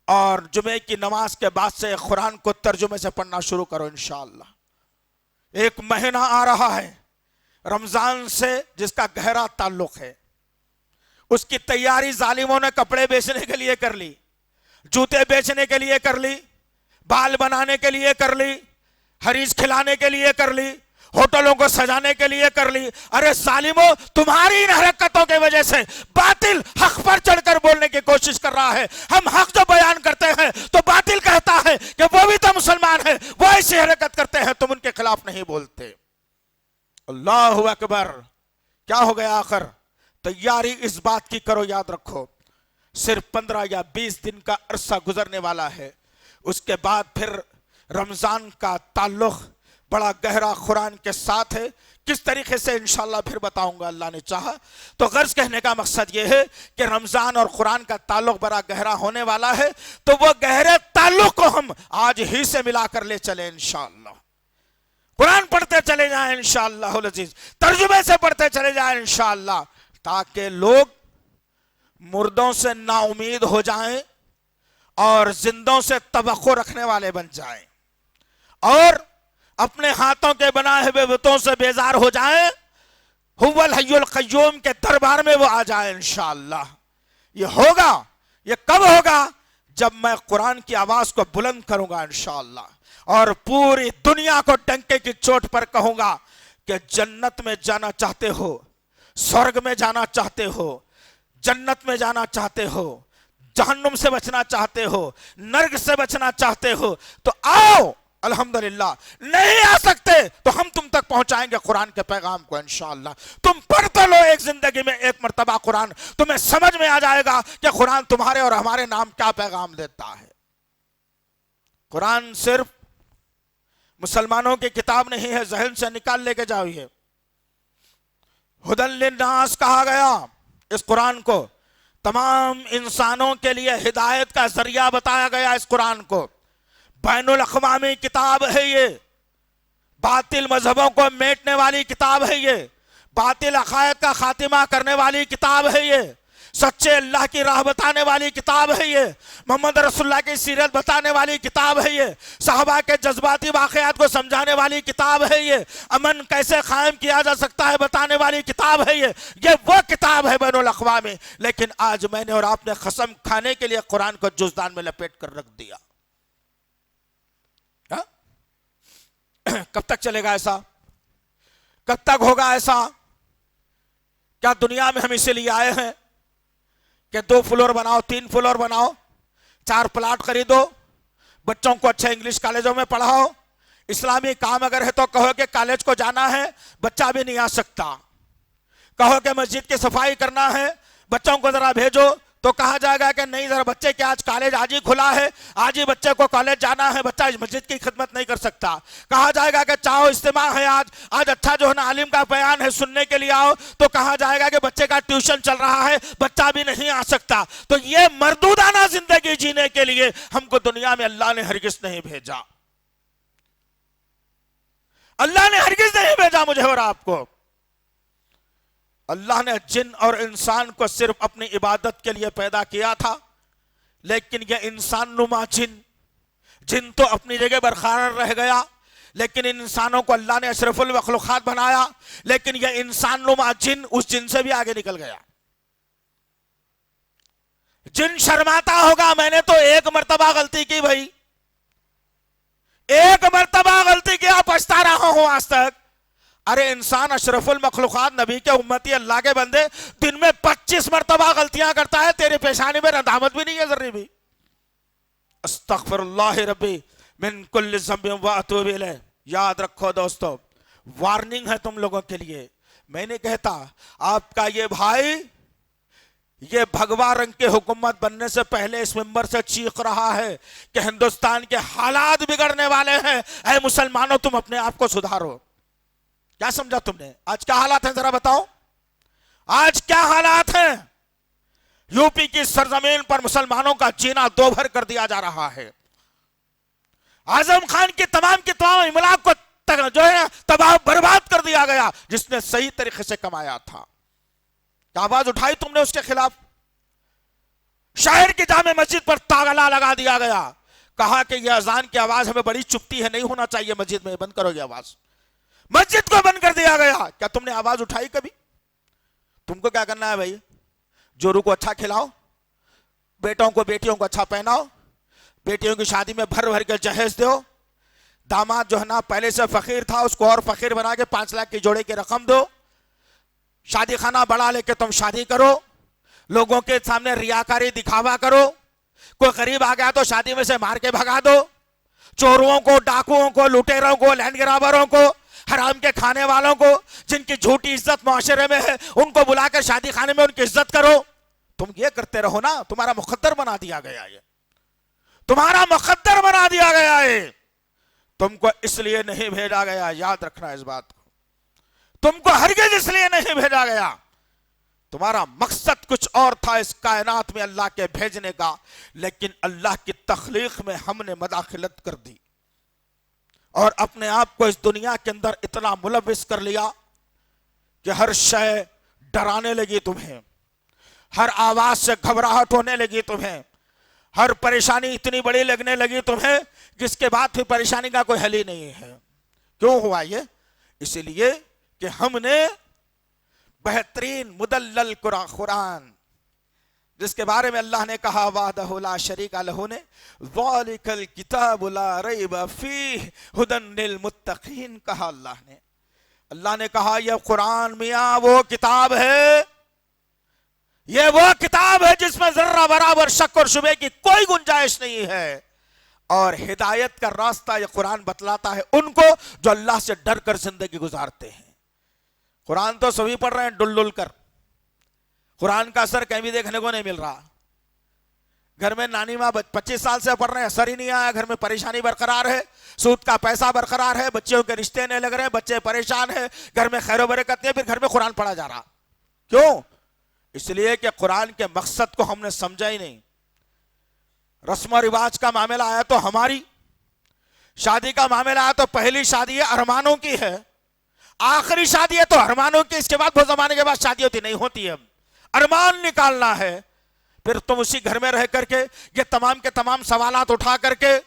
اور جمعے کی نماز کے بعد سے قرآن کو ترجمے سے پڑھنا شروع کرو انشاءاللہ. ایک مہینہ آ رہا ہے رمضان سے جس کا گہرا تعلق ہے. اس کی تیاری ظالموں نے کپڑے بیچنے کے لیے کر لی, جوتے بیچنے کے لیے کر لی, بال بنانے کے لیے کر لی, حریص کھلانے کے لیے کر لی, ہوٹلوں کو سجانے کے لیے کر لی. ارے ظالموں, تمہاری ان حرکتوں کی وجہ سے باطل حق پر چڑھ کر بولنے کی کوشش کر رہا ہے. ہم حق جو بیان کرتے ہیں تو باطل کہتا ہے کہ وہ بھی تو مسلمان ہے, وہ ایسی حرکت کرتے ہیں, تم ان کے خلاف نہیں بولتے. اللہ اکبر. کیا ہو گیا آخر؟ تیاری اس بات کی کرو, یاد رکھو صرف 15 یا 20 دن کا عرصہ گزرنے والا ہے. اس کے بعد پھر رمضان کا تعلق بڑا گہرا قرآن کے ساتھ ہے. کس طریقے سے انشاءاللہ پھر بتاؤں گا اللہ نے چاہا. تو غرض کہنے کا مقصد یہ ہے کہ رمضان اور قرآن کا تعلق بڑا گہرا ہونے والا ہے, تو وہ گہرے تعلق کو ہم آج ہی سے ملا کر لے چلیں انشاءاللہ. قرآن پڑھتے چلے جائیں انشاءاللہ العزیز, ترجمے سے پڑھتے چلے جائیں انشاءاللہ, تاکہ لوگ مردوں سے نا امید ہو جائیں اور زندوں سے توقع رکھنے والے بن جائیں, اور اپنے ہاتھوں کے بنائے ہوئے بتوں سے بیزار ہو جائیں, هو الحی القیوم کے دربار میں وہ آ جائے انشاءاللہ. یہ ہوگا. یہ کب ہوگا؟ جب میں قرآن کی آواز کو بلند کروں گا انشاءاللہ, اور پوری دنیا کو ڈنکے کی چوٹ پر کہوں گا کہ جنت میں جانا چاہتے ہو, سورگ میں جانا چاہتے ہو, جنت میں جانا چاہتے ہو, جہنم سے بچنا چاہتے ہو, نرک سے بچنا چاہتے ہو, تو آؤ. الحمدللہ. نہیں آ سکتے تو ہم تم تک پہنچائیں گے قرآن کے پیغام کو انشاءاللہ. تم پڑھتے لو ایک زندگی میں ایک مرتبہ قرآن, تمہیں سمجھ میں آ جائے گا کہ قرآن تمہارے اور ہمارے نام کیا پیغام دیتا ہے. قرآن صرف مسلمانوں کی کتاب نہیں ہے, ذہن سے نکال لے کے جاؤ. یہ ہدی للناس کہا گیا. اس قرآن کو تمام انسانوں کے لیے ہدایت کا ذریعہ بتایا گیا. اس قرآن کو بین الاقوامی کتاب ہے. یہ باطل مذہبوں کو میٹنے والی کتاب ہے. یہ باطل عقائد کا خاتمہ کرنے والی کتاب ہے. یہ سچے اللہ کی راہ بتانے والی کتاب ہے. یہ محمد رسول اللہ کی سیرت بتانے والی کتاب ہے. یہ صحابہ کے جذباتی واقعات کو سمجھانے والی کتاب ہے. یہ امن کیسے قائم کیا جا سکتا ہے بتانے والی کتاب ہے. یہ وہ کتاب ہے بین الاقوامی. لیکن آج میں نے اور آپ نے قسم کھانے کے لیے قرآن کو جزدان میں لپیٹ کر رکھ دیا. کب تک چلے گا ایسا؟ کب تک ہوگا ایسا؟ کیا دنیا میں ہم اسی لیے آئے ہیں کہ 2 فلور بناؤ, 3 فلور بناؤ, 4 پلاٹ خریدو, بچوں کو اچھے انگلش کالجوں میں پڑھاؤ, اسلامی کام اگر ہے تو کہو کہ کالج کو جانا ہے, بچہ بھی نہیں آ سکتا. کہو کہ مسجد کی صفائی کرنا ہے, بچوں کو ذرا بھیجو, تو کہا جائے گا کہ نہیں ذرا بچے کے آج کالج آج ہی کھلا ہے, آج ہی بچے کو کالج جانا ہے, بچہ مسجد کی خدمت نہیں کر سکتا. کہا جائے گا کہ چاہو اجتماع ہے آج اچھا جو ہے نا عالم کا بیان ہے سننے کے لیے آؤ, تو کہا جائے گا کہ بچے کا ٹیوشن چل رہا ہے, بچہ بھی نہیں آ سکتا. تو یہ مردودانہ زندگی جینے کے لیے ہم کو دنیا میں اللہ نے ہرگز نہیں بھیجا. اللہ نے ہرگز نہیں بھیجا مجھے اور آپ کو. اللہ نے جن اور انسان کو صرف اپنی عبادت کے لیے پیدا کیا تھا, لیکن یہ انسان نما جن تو اپنی جگہ برقرار رہ گیا, لیکن ان انسانوں کو اللہ نے اشرف المخلوقات بنایا, لیکن یہ انسان نما جن اس جن سے بھی آگے نکل گیا. جن شرماتا ہوگا میں نے تو ایک مرتبہ غلطی کی بھائی, ایک مرتبہ غلطی کیا, پچھتا رہا ہوں آج تک. ارے انسان اشرف المخلوقات نبی کے امتی اللہ کے بندے دن میں 25 مرتبہ غلطیاں کرتا ہے, تیرے پیشانی میں ندامت بھی نہیں ہے ذرے بھی. استغفر اللہ ربی من کل ذنب واتوب الیہ. یاد رکھو دوستو, وارننگ ہے تم لوگوں کے لیے. میں نے کہتا آپ کا یہ بھائی یہ بھگوا رنگ کے حکومت بننے سے پہلے اس ممبر سے چیخ رہا ہے کہ ہندوستان کے حالات بگڑنے والے ہیں, اے مسلمانوں تم اپنے آپ کو سدھارو. کیا سمجھا تم نے؟ آج کیا حالات ہیں ذرا بتاؤ, آج کیا حالات ہیں؟ یو پی کی سرزمین پر مسلمانوں کا جینا دو بھر کر دیا جا رہا ہے. اعظم خان کی تمام املاک کو جو ہے تباہ برباد کر دیا گیا جس نے صحیح طریقے سے کمایا تھا. کیا آواز اٹھائی تم نے اس کے خلاف؟ شہر کی جامع مسجد پر تاغلا لگا دیا گیا, کہا کہ یہ اذان کی آواز ہمیں بڑی چپتی ہے, نہیں ہونا چاہیے مسجد میں, بند کرو یہ آواز. مسجد کو بند کر دیا گیا. کیا تم نے آواز اٹھائی کبھی؟ تم کو کیا کرنا ہے بھائی؟ جورو کو اچھا کھلاؤ, بیٹوں کو بیٹیوں کو اچھا پہناؤ, بیٹیوں کی شادی میں بھر بھر کے جہیز دو, داماد جو ہے نا پہلے سے فقیر تھا اس کو اور فقیر بنا کے 5 لاکھ کی جوڑے کی رقم دو, شادی خانہ بڑا لے کے تم شادی کرو, لوگوں کے سامنے ریاکاری دکھاوا کرو, کوئی غریب آ گیا تو شادی میں سے مار کے بھگا دو, چوروں کو, ڈاکوؤں کو, لٹیروں کو, لینڈ گرابروں کو, حرام کے کھانے والوں کو, جن کی جھوٹی عزت معاشرے میں ہے ان کو بلا کر شادی خانے میں ان کی عزت کرو. تم یہ کرتے رہو نا, تمہارا مقدر بنا دیا گیا ہے, تمہارا مقدر بنا دیا گیا ہے. تم کو اس لیے نہیں بھیجا گیا, یاد رکھنا اس بات کو, تم کو ہرگز اس لیے نہیں بھیجا گیا. تمہارا مقصد کچھ اور تھا اس کائنات میں اللہ کے بھیجنے کا, لیکن اللہ کی تخلیق میں ہم نے مداخلت کر دی اور اپنے آپ کو اس دنیا کے اندر اتنا ملوث کر لیا کہ ہر شے ڈرانے لگی تمہیں, ہر آواز سے گھبراہٹ ہونے لگی تمہیں, ہر پریشانی اتنی بڑی لگنے لگی تمہیں جس کے بعد پھر پریشانی کا کوئی حل ہی نہیں ہے. کیوں ہوا یہ؟ اس لیے کہ ہم نے بہترین مدلل قرآن، جس کے بارے میں اللہ نے کہا وحدہ لا شریک لہ نے ذالک الکتاب لا ریب فیہ ھدی للمتقین کہا اللہ نے کہا یہ قرآن میاں وہ کتاب ہے، یہ وہ کتاب ہے جس میں ذرہ برابر شک اور شبہ کی کوئی گنجائش نہیں ہے، اور ہدایت کا راستہ یہ قرآن بتلاتا ہے ان کو جو اللہ سے ڈر کر زندگی گزارتے ہیں۔ قرآن تو سبھی پڑھ رہے ہیں ڈل ڈل کر، قرآن کا اثر کہیں بھی دیکھنے کو نہیں مل رہا۔ گھر میں نانی ماں 25 سال سے پڑھ رہے ہیں، اثر ہی نہیں آیا، گھر میں پریشانی برقرار ہے، سود کا پیسہ برقرار ہے، بچوں کے رشتے نہیں لگ رہے ہیں، بچے پریشان ہیں، گھر میں خیر و برکت نہیں ہے، پھر گھر میں قرآن پڑھا جا رہا۔ کیوں؟ اس لیے کہ قرآن کے مقصد کو ہم نے سمجھا ہی نہیں۔ رسم و رواج کا معاملہ آیا تو ہماری، شادی کا معاملہ آیا تو پہلی شادی ہے ارمانوں کی ہے، آخری شادی ہے تو ارمانوں کی، اس کے بعد بہت زمانے کے بعد شادی ہوتی نہیں ہوتی ہے، ارمان نکالنا ہے۔ پھر تم اسی گھر میں رہ کر کے یہ تمام کے تمام سوالات اٹھا کر کے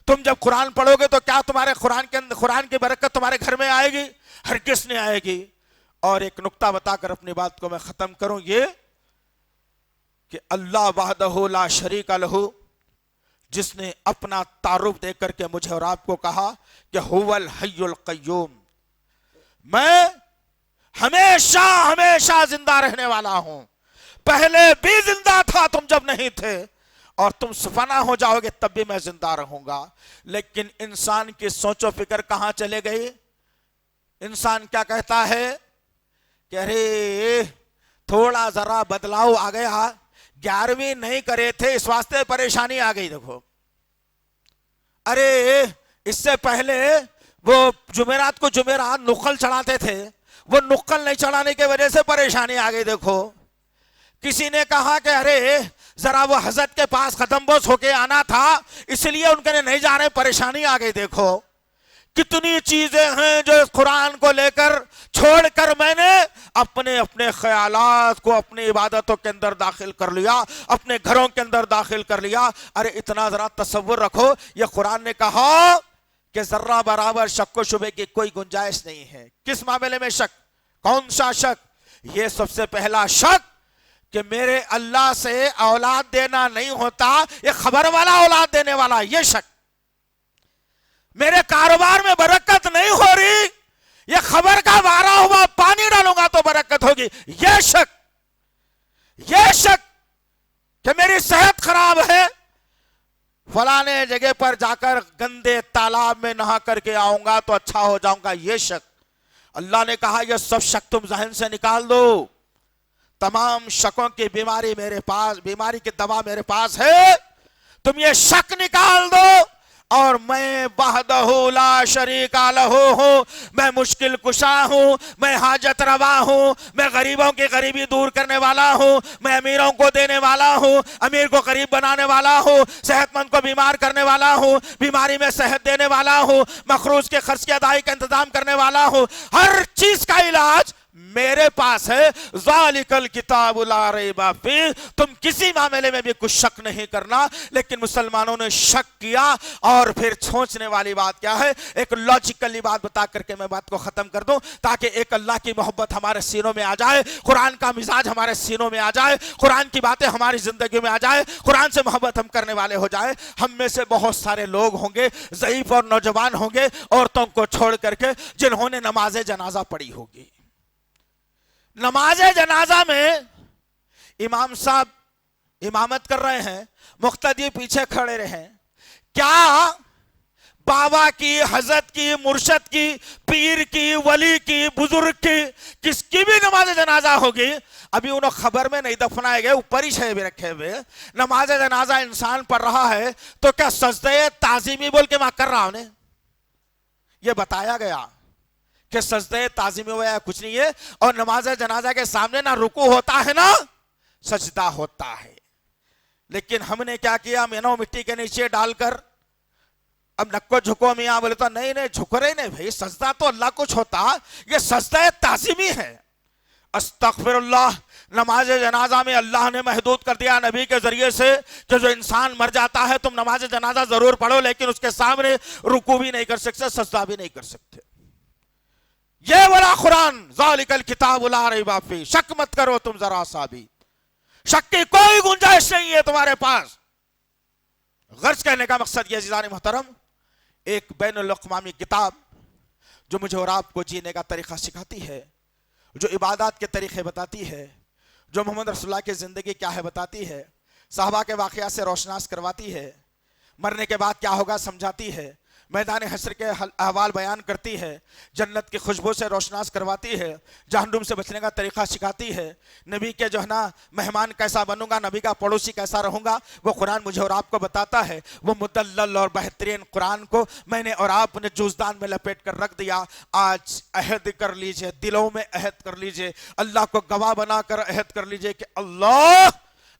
تم جب قرآن پڑھو گے تو کیا تمہارے قرآن کی برکت تمہارے گھر میں آئے گی؟ ہرگز نہیں آئے گی۔ اور ایک نقطہ بتا کر اپنی بات کو میں ختم کروں، یہ کہ اللہ وحدہ لا شریک لہ جس نے اپنا تعارف دے کر کے مجھے اور آپ کو کہا کہ هو الحی القیوم، میں ہمیشہ ہمیشہ زندہ رہنے والا ہوں، پہلے بھی زندہ تھا تم جب نہیں تھے، اور تم فنا ہو جاؤ گے تب بھی میں زندہ رہوں گا۔ لیکن انسان کی سوچ و فکر کہاں چلے گئی؟ انسان کیا کہتا ہے کہ ارے تھوڑا ذرا بدلاؤ آ گیا، 11ویں نہیں کرے تھے اس واسطے پریشانی آ گئی، دیکھو ارے اس سے پہلے وہ جمعرات کو جمعرات نقل چڑھاتے تھے، وہ نقل نہیں چڑھانے کی وجہ سے پریشانی آ گئی۔ دیکھو کسی نے کہا کہ ارے ذرا وہ حضرت کے پاس قدم بوس ہو کے آنا تھا اس لیے ان کے نہیں جا رہے، پریشانی آ گئی۔ دیکھو کتنی چیزیں ہیں جو اس قرآن کو لے کر چھوڑ کر میں نے اپنے خیالات کو اپنی عبادتوں کے اندر داخل کر لیا، اپنے گھروں کے اندر داخل کر لیا۔ ارے اتنا ذرا تصور رکھو، یہ قرآن نے کہا کہ ذرہ برابر شک و شبہ کی کوئی گنجائش نہیں ہے۔ کس معاملے میں شک؟ کون سا شک؟ یہ سب سے پہلا شک کہ میرے اللہ سے اولاد دینا نہیں ہوتا، یہ خبر والا اولاد دینے والا، یہ شک۔ میرے کاروبار میں برکت نہیں ہو رہی، یہ خبر کا وعدہ ہوا پانی ڈالوں گا تو برکت ہوگی، یہ شک۔ یہ شک کہ میری صحت خراب ہے، فلانے جگہ پر جا کر گندے تالاب میں نہا کر کے آؤں گا تو اچھا ہو جاؤں گا، یہ شک۔ اللہ نے کہا یہ سب شک تم ذہن سے نکال دو، تمام شکوں کی بیماری میرے پاس، بیماری کی دوا میرے پاس ہے، تم یہ شک نکال دو، اور میں وحدہ لا شریک لہ ہوں، میں مشکل کشا ہوں، میں حاجت روا ہوں، میں غریبوں کی غریبی دور کرنے والا ہوں، میں امیروں کو دینے والا ہوں، امیر کو غریب بنانے والا ہوں، صحت مند کو بیمار کرنے والا ہوں، بیماری میں صحت دینے والا ہوں، مخروج کے خرچ کی ادائی کا انتظام کرنے والا ہوں، ہر چیز کا علاج میرے پاس ہے۔ ذالک الکتاب لا ریب فیہ، تم کسی معاملے میں بھی کچھ شک نہیں کرنا۔ لیکن مسلمانوں نے شک کیا، اور پھر سوچنے والی بات کیا ہے؟ ایک لاجیکلی بات بتا کر کے میں بات کو ختم کر دوں تاکہ ایک اللہ کی محبت ہمارے سینوں میں آ جائے، قرآن کا مزاج ہمارے سینوں میں آ جائے، قرآن کی باتیں ہماری زندگی میں آ جائے، قرآن سے محبت ہم کرنے والے ہو جائے۔ ہم میں سے بہت سارے لوگ ہوں گے، ضعیف اور نوجوان ہوں گے، عورتوں کو چھوڑ کر کے، جنہوں نے نماز جنازہ پڑھی ہوگی۔ نماز جنازہ میں امام صاحب امامت کر رہے ہیں، مقتدی پیچھے کھڑے رہے، کیا بابا کی، حضرت کی، مرشد کی، پیر کی، ولی کی، بزرگ کی، کس کی بھی نماز جنازہ ہوگی، ابھی انہوں خبر میں نہیں دفنائے گئے، اوپر ہی شے بھی رکھے ہوئے، نماز جنازہ انسان پڑھ رہا ہے تو کیا سجدہ تعظیمی بول کے وہاں کر رہا انہیں؟ یہ بتایا گیا کہ سجدہ تعظیمی ہوا کچھ نہیں ہے، اور نماز جنازہ کے سامنے نہ رکوع ہوتا ہے نہ سجدہ ہوتا ہے۔ لیکن ہم نے کیا کیا؟ مینو مٹی کے نیچے ڈال کر اب نکو جھکو میاں بولے تو نہیں جھک رہے نہیں بھائی، سجدہ تو اللہ کچھ ہوتا، یہ سجدہ تعظیمی ہے۔ استغفر اللہ، نماز جنازہ میں اللہ نے محدود کر دیا نبی کے ذریعے سے کہ جو انسان مر جاتا ہے تم نماز جنازہ ضرور پڑھو، لیکن اس کے سامنے رکوع بھی نہیں کر سکتے، سجدہ بھی نہیں کر سکتے۔ یہ والا قرآن ذالک الکتاب لا ریب فیہ، شک مت کرو تم ذرا سا بھی، شک کی کوئی گنجائش نہیں ہے تمہارے پاس۔ غرض کہنے کا مقصد یہ عزیزان محترم، ایک بین الاقوامی کتاب جو مجھے اور آپ کو جینے کا طریقہ سکھاتی ہے، جو عبادات کے طریقے بتاتی ہے، جو محمد رسول اللہ کی زندگی کیا ہے بتاتی ہے، صحابہ کے واقعات سے روشناس کرواتی ہے، مرنے کے بعد کیا ہوگا سمجھاتی ہے، میدان حشر کے احوال بیان کرتی ہے، جنت کی خوشبو سے روشناس کرواتی ہے، جہنم سے بچنے کا طریقہ سکھاتی ہے، نبی کے جو ہے نا مہمان کیسا بنوں گا، نبی کا پڑوسی کیسا رہوں گا، وہ قرآن مجھے اور آپ کو بتاتا ہے۔ وہ مدلل اور بہترین قرآن کو میں نے اور آپ نے جوزدان میں لپیٹ کر رکھ دیا۔ آج عہد کر لیجئے، دلوں میں عہد کر لیجئے، اللہ کو گواہ بنا کر عہد کر لیجئے کہ اللہ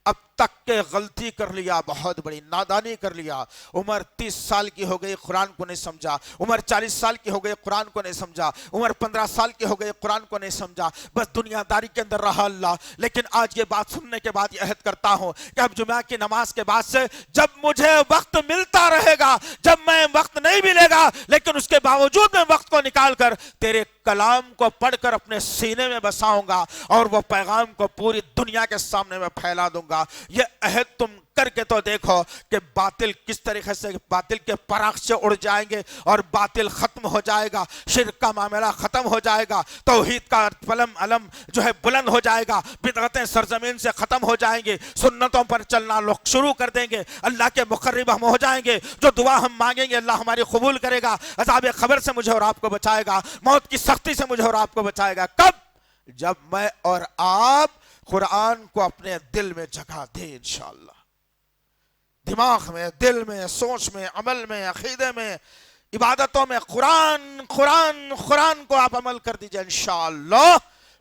اب تک کے غلطی کر لیا، بہت بڑی نادانی کر لیا۔ عمر 30 سال کی ہو گئی، قرآن کو نہیں سمجھا، عمر 40 سال کی ہو گئی، قرآن کو نہیں سمجھا، عمر 15 سال کی ہو گئی، قرآن کو نہیں سمجھا، بس دنیا داری کے اندر رہا اللہ۔ لیکن آج یہ بات سننے کے بعد یہ عہد کرتا ہوں کہ اب جمعہ کی نماز کے بعد سے جب مجھے وقت ملتا رہے گا، جب میں وقت نہیں ملے گا، لیکن اس کے باوجود میں وقت کو نکال کر تیرے کلام کو پڑھ کر اپنے سینے میں بساؤں گا اور وہ پیغام کو پوری دنیا کے سامنے میں پھیلا دوں گا۔ یہ عہد تم کر کے تو دیکھو کہ باطل کس طریقے سے باطل کے پراخ سے اڑ جائیں گے اور باطل ختم ہو جائے گا، شرک کا معاملہ ختم ہو جائے گا، توحید کا علم جو ہے بلند ہو جائے گا، بدعتیں سرزمین سے ختم ہو جائیں گے، سنتوں پر چلنا لوگ شروع کر دیں گے، اللہ کے مقرب ہم ہو جائیں گے، جو دعا ہم مانگیں گے اللہ ہماری قبول کرے گا، عذاب قبر سے مجھے اور آپ کو بچائے گا، موت کی سختی سے مجھے اور آپ کو بچائے گا۔ کب؟ جب میں اور آپ قرآن کو اپنے دل میں جگہ دیں انشاءاللہ، دماغ میں، دل میں، سوچ میں، عمل میں، عقیدے میں، عبادتوں میں قرآن کو آپ عمل کر دیجئے انشاءاللہ،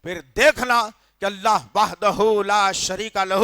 پھر دیکھنا کہ اللہ وحدہ لا شریک لہ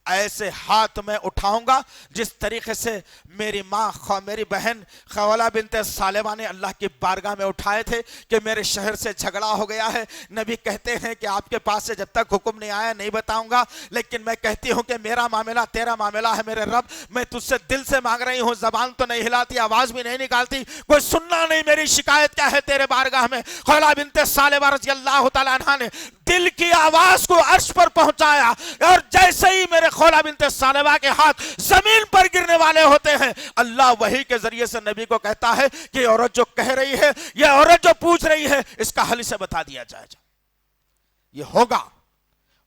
ایسے ہاتھ میں اٹھاؤں گا جس طریقے سے میری ماں میری بہن خولہ بنت ثعلبہ نے اللہ کی بارگاہ میں اٹھائے تھے کہ میرے شہر سے جھگڑا ہو گیا ہے، نبی کہتے ہیں کہ آپ کے پاس سے جب تک حکم نہیں آیا نہیں بتاؤں گا، لیکن میں کہتی ہوں کہ میرا معاملہ تیرا معاملہ ہے میرے رب، میں تجھ سے دل سے مانگ رہی ہوں، زبان تو نہیں ہلاتی، آواز بھی نہیں نکالتی، کوئی سننا نہیں میری شکایت کیا ہے تیرے بارگاہ میں۔ خولہ بنت ثعلبہ رضی اللہ تعالیٰ عنہ نے دل کی آواز کو عرش پر پہنچایا، اور جیسے ہی میرے خولہ بنت ثعلبہ کے ہاتھ زمین پر گرنے والے ہوتے ہیں، اللہ وحی کے ذریعے سے نبی کو کہتا ہے کہ یہ عورت جو کہہ رہی ہے، یہ عورت جو پوچھ رہی ہے، اس کا حل سے بتا دیا جائے گا۔ یہ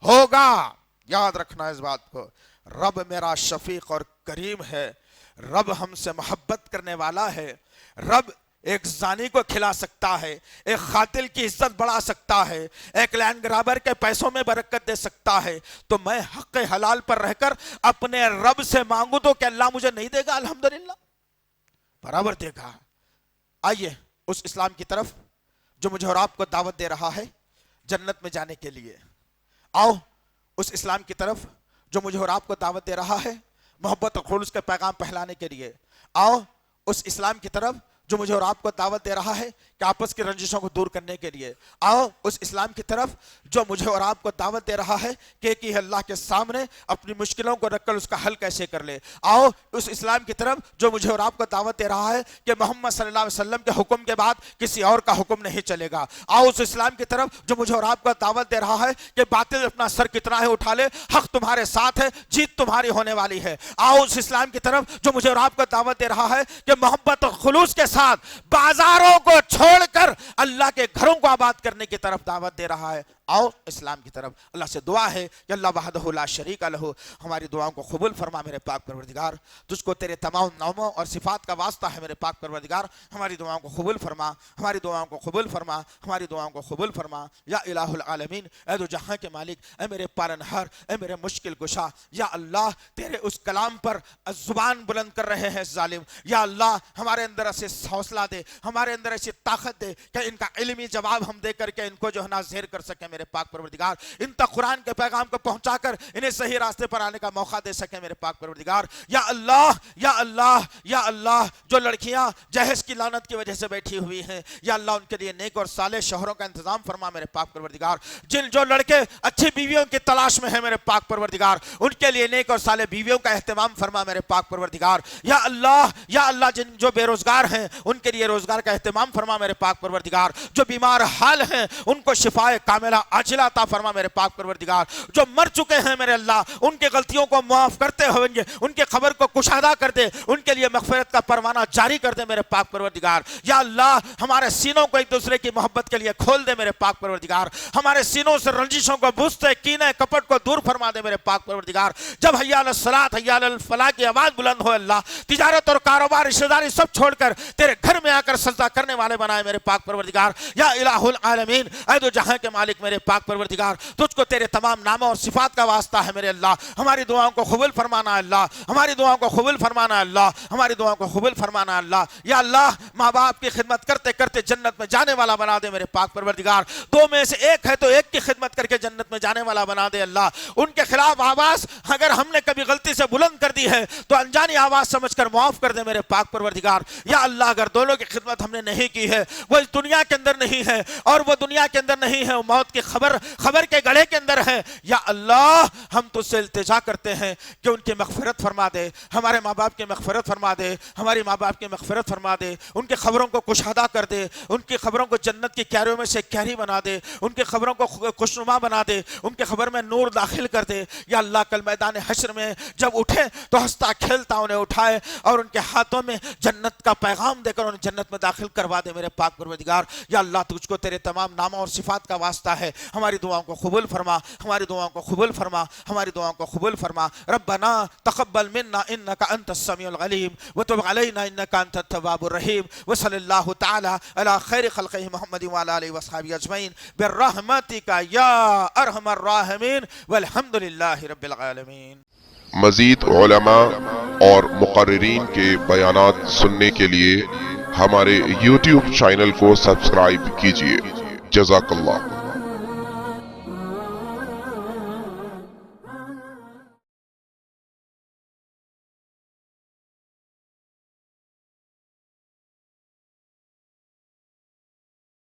ہوگا، یاد رکھنا اس بات کو۔ رب میرا شفیق اور کریم ہے، رب ہم سے محبت کرنے والا ہے، رب ایک زانی کو کھلا سکتا ہے، ایک قاتل کی عزت بڑھا سکتا ہے، ایک لینڈ گرابر کے پیسوں میں برکت دے سکتا ہے، تو میں حق حلال پر رہ کر اپنے رب سے مانگوں تو کہ اللہ مجھے نہیں دے گا؟ الحمدللہ برابر دے گا۔ آئیے اس اسلام کی طرف جو مجھے اور آپ کو دعوت دے رہا ہے جنت میں جانے کے لیے، آؤ اس اسلام کی طرف جو مجھے اور آپ کو دعوت دے رہا ہے محبت اور خلوص کے پیغام پھیلانے کے لیے، آؤ اس اسلام کی طرف جو مجھے اور آپ کو دعوت دے رہا ہے کہ آپس کی رنجشوں کو دور کرنے کے لیے، آؤ اس اسلام کی طرف جو مجھے اور آپ کو دعوت دے رہا ہے کہ ایک ہی اللہ کے سامنے اپنی مشکلوں کو رکھ کر اس کا حل کیسے کر لے، آؤ اس اسلام کی طرف جو مجھے اور آپ کو دعوت دے رہا ہے کہ محمد صلی اللہ علیہ وسلم کے حکم کے بعد کسی اور کا حکم نہیں چلے گا، آؤ اس اسلام کی طرف جو مجھے اور آپ کو دعوت دے رہا ہے کہ باطل اپنا سر کتنا ہے اٹھا لے، حق تمہارے ساتھ ہے، جیت تمہاری ہونے والی ہے، آؤ اس اسلام کی طرف جو مجھے اور آپ کو دعوت دے رہا ہے کہ محبت اور خلوص کے ساتھ بازاروں کو چھوڑ کر اللہ کے گھروں کو آباد کرنے کی طرف دعوت دے رہا ہے، آؤ اسلام کی طرف۔ اللہ سے دعا ہے کہ اللہ وحدہ لا شریک لہ ہماری دعاؤں کو قبول فرما میرے پاک پروردگار، تجھ کو تیرے تمام ناموں اور صفات کا واسطہ ہے میرے پاک پروردگار، ہماری دعاؤں کو قبول فرما، ہماری دعاؤں کو قبول فرما، ہماری دعاؤں کو قبول فرما یا الہ العالمین، اے دو جہاں کے مالک، اے میرے پالنہار، اے میرے مشکل کشا، یا اللہ تیرے اس کلام پر زبان بلند کر رہے ہیں ظالم، یا اللہ ہمارے اندر ایسے حوصلہ دے، ہمارے اندر ایسی طاقت دے کہ ان کا علمی جواب ہم دے کر کے ان کو جو ہے نا زہر کر سکیں میرے پاک پروردگار ان تک قرآن کے پیغام کو پہنچا کر انہیں صحیح راستے پر آنے کا موقع دے سکے میرے پاک پروردگار. یا اللہ یا اللہ یا اللہ، جو لڑکیاں جہیز کی لعنت کی وجہ سے بیٹھی ہوئی ہیں یا اللہ ان کے لیے نیک اور صالح شوہروں کا انتظام فرما میرے پاک پروردگار. جو لڑکے اچھی بیویوں کی تلاش میں ہیں میرے پاک پروردگار، ان کے لیے نیک اور صالح بیویوں کا اہتمام فرما میرے پاک پروردگار. یا اللہ جو بے روزگار ہیں ان کے لیے روزگار کا اہتمام فرما میرے پاک پروردگار. جو بیمار حال ہیں ان کو شفائے کاملہ عاجلہ عطا فرما میرے پاک پروردگار. جو مر چکے ہیں میرے اللہ ان کے غلطیوں کو معاف کرتے ہوئے ان کے خبر کو کشادہ کر دے، ان کے لیے مغفرت کا پروانہ جاری کر دے میرے پاک پروردگار. یا اللہ ہمارے سینوں کو ایک دوسرے کی محبت کے لیے کھول دے میرے پاک پروردگار. ہمارے سینوں سے رنجشوں کو، بغض، کینے، کپٹ کو دور فرما دے میرے پاک پروردگار. جب حی علی الصلاۃ حی علی الفلاح کی آواز بلند ہو اللہ، تجارت اور کاروبار رشتہ داری سب چھوڑ کر تیرے گھر میں آ کر سجدہ کرنے والے بنائے میرے پاک پروردگار. یا الہ العالمین، اے دو جہاں کے مالک میرے پاک پروردگار، تجھ کو تیرے تمام ناموں اور صفات کا واسطہ ہے میرے اللہ. ہماری دعاؤں کو قبول فرمانا اللہ، ہماری دعاؤں کو قبول فرمانا اللہ، ہماری دعاؤں کو قبول فرمانا اللہ. یا اللہ ماں باپ کی خدمت کرتے کرتے جنت میں جانے والا بنا دے میرے پاک پروردگار. دو میں سے ایک ہے تو ایک کی خدمت کر کے جنت میں جانے والا بنا دے اللہ. ان کے خلاف آواز اگر ہم نے کبھی غلطی سے بلند کر دی ہے تو انجانی آواز سمجھ کر معاف کر دے میرے پاک پروردگار. یا اللہ اگر دونوں کی خدمت ہم نے نہیں کی ہے، وہ اس دنیا کے اندر نہیں ہے اور وہ دنیا کے اندر نہیں ہے، وہ موت کی خبر کے گڑھے کے اندر ہے، یا اللہ ہم تجھ سے التجا کرتے ہیں کہ ان کی مغفرت فرما دے، ہمارے ماں باپ کی مغفرت فرما دے، ہماری ماں باپ کی مغفرت فرما دے، ان کی خبروں کو کشادہ کر دے، ان کی خبروں کو جنت کی کیاریوں میں سے کیاری بنا دے، ان کی خبروں کو خوشنما بنا دے، ان کی خبر میں نور داخل کر دے. یا اللہ کل میدان حشر میں جب اٹھے تو ہنستا کھیلتا انہیں اٹھائے اور ان کے ہاتھوں میں جنت کا پیغام دے کر انہیں جنت میں داخل کروا دے میرے پاک پروردگار. یا اللہ تجھ کو تیرے تمام ناموں اور صفات کا واسطہ ہے، ہماری دعاؤں کو قبول فرما، ہماری دعاؤں کو قبول فرما، ہماری دعاؤں کو قبول فرما. ربنا تقبل منا انك انت السميع العليم وتب علينا انك انت التواب الرحيم. وصلى الله تعالى على خير خلقه محمد وعلى اله وصحبه اجمعين برحمتك يا ارحم الراحمين والحمد لله رب العالمين. مزید علماء اور مقررین کے بیانات سننے کے لیے ہمارے YouTube چینل کو سبسکرائب کیجیے. جزاک اللہ.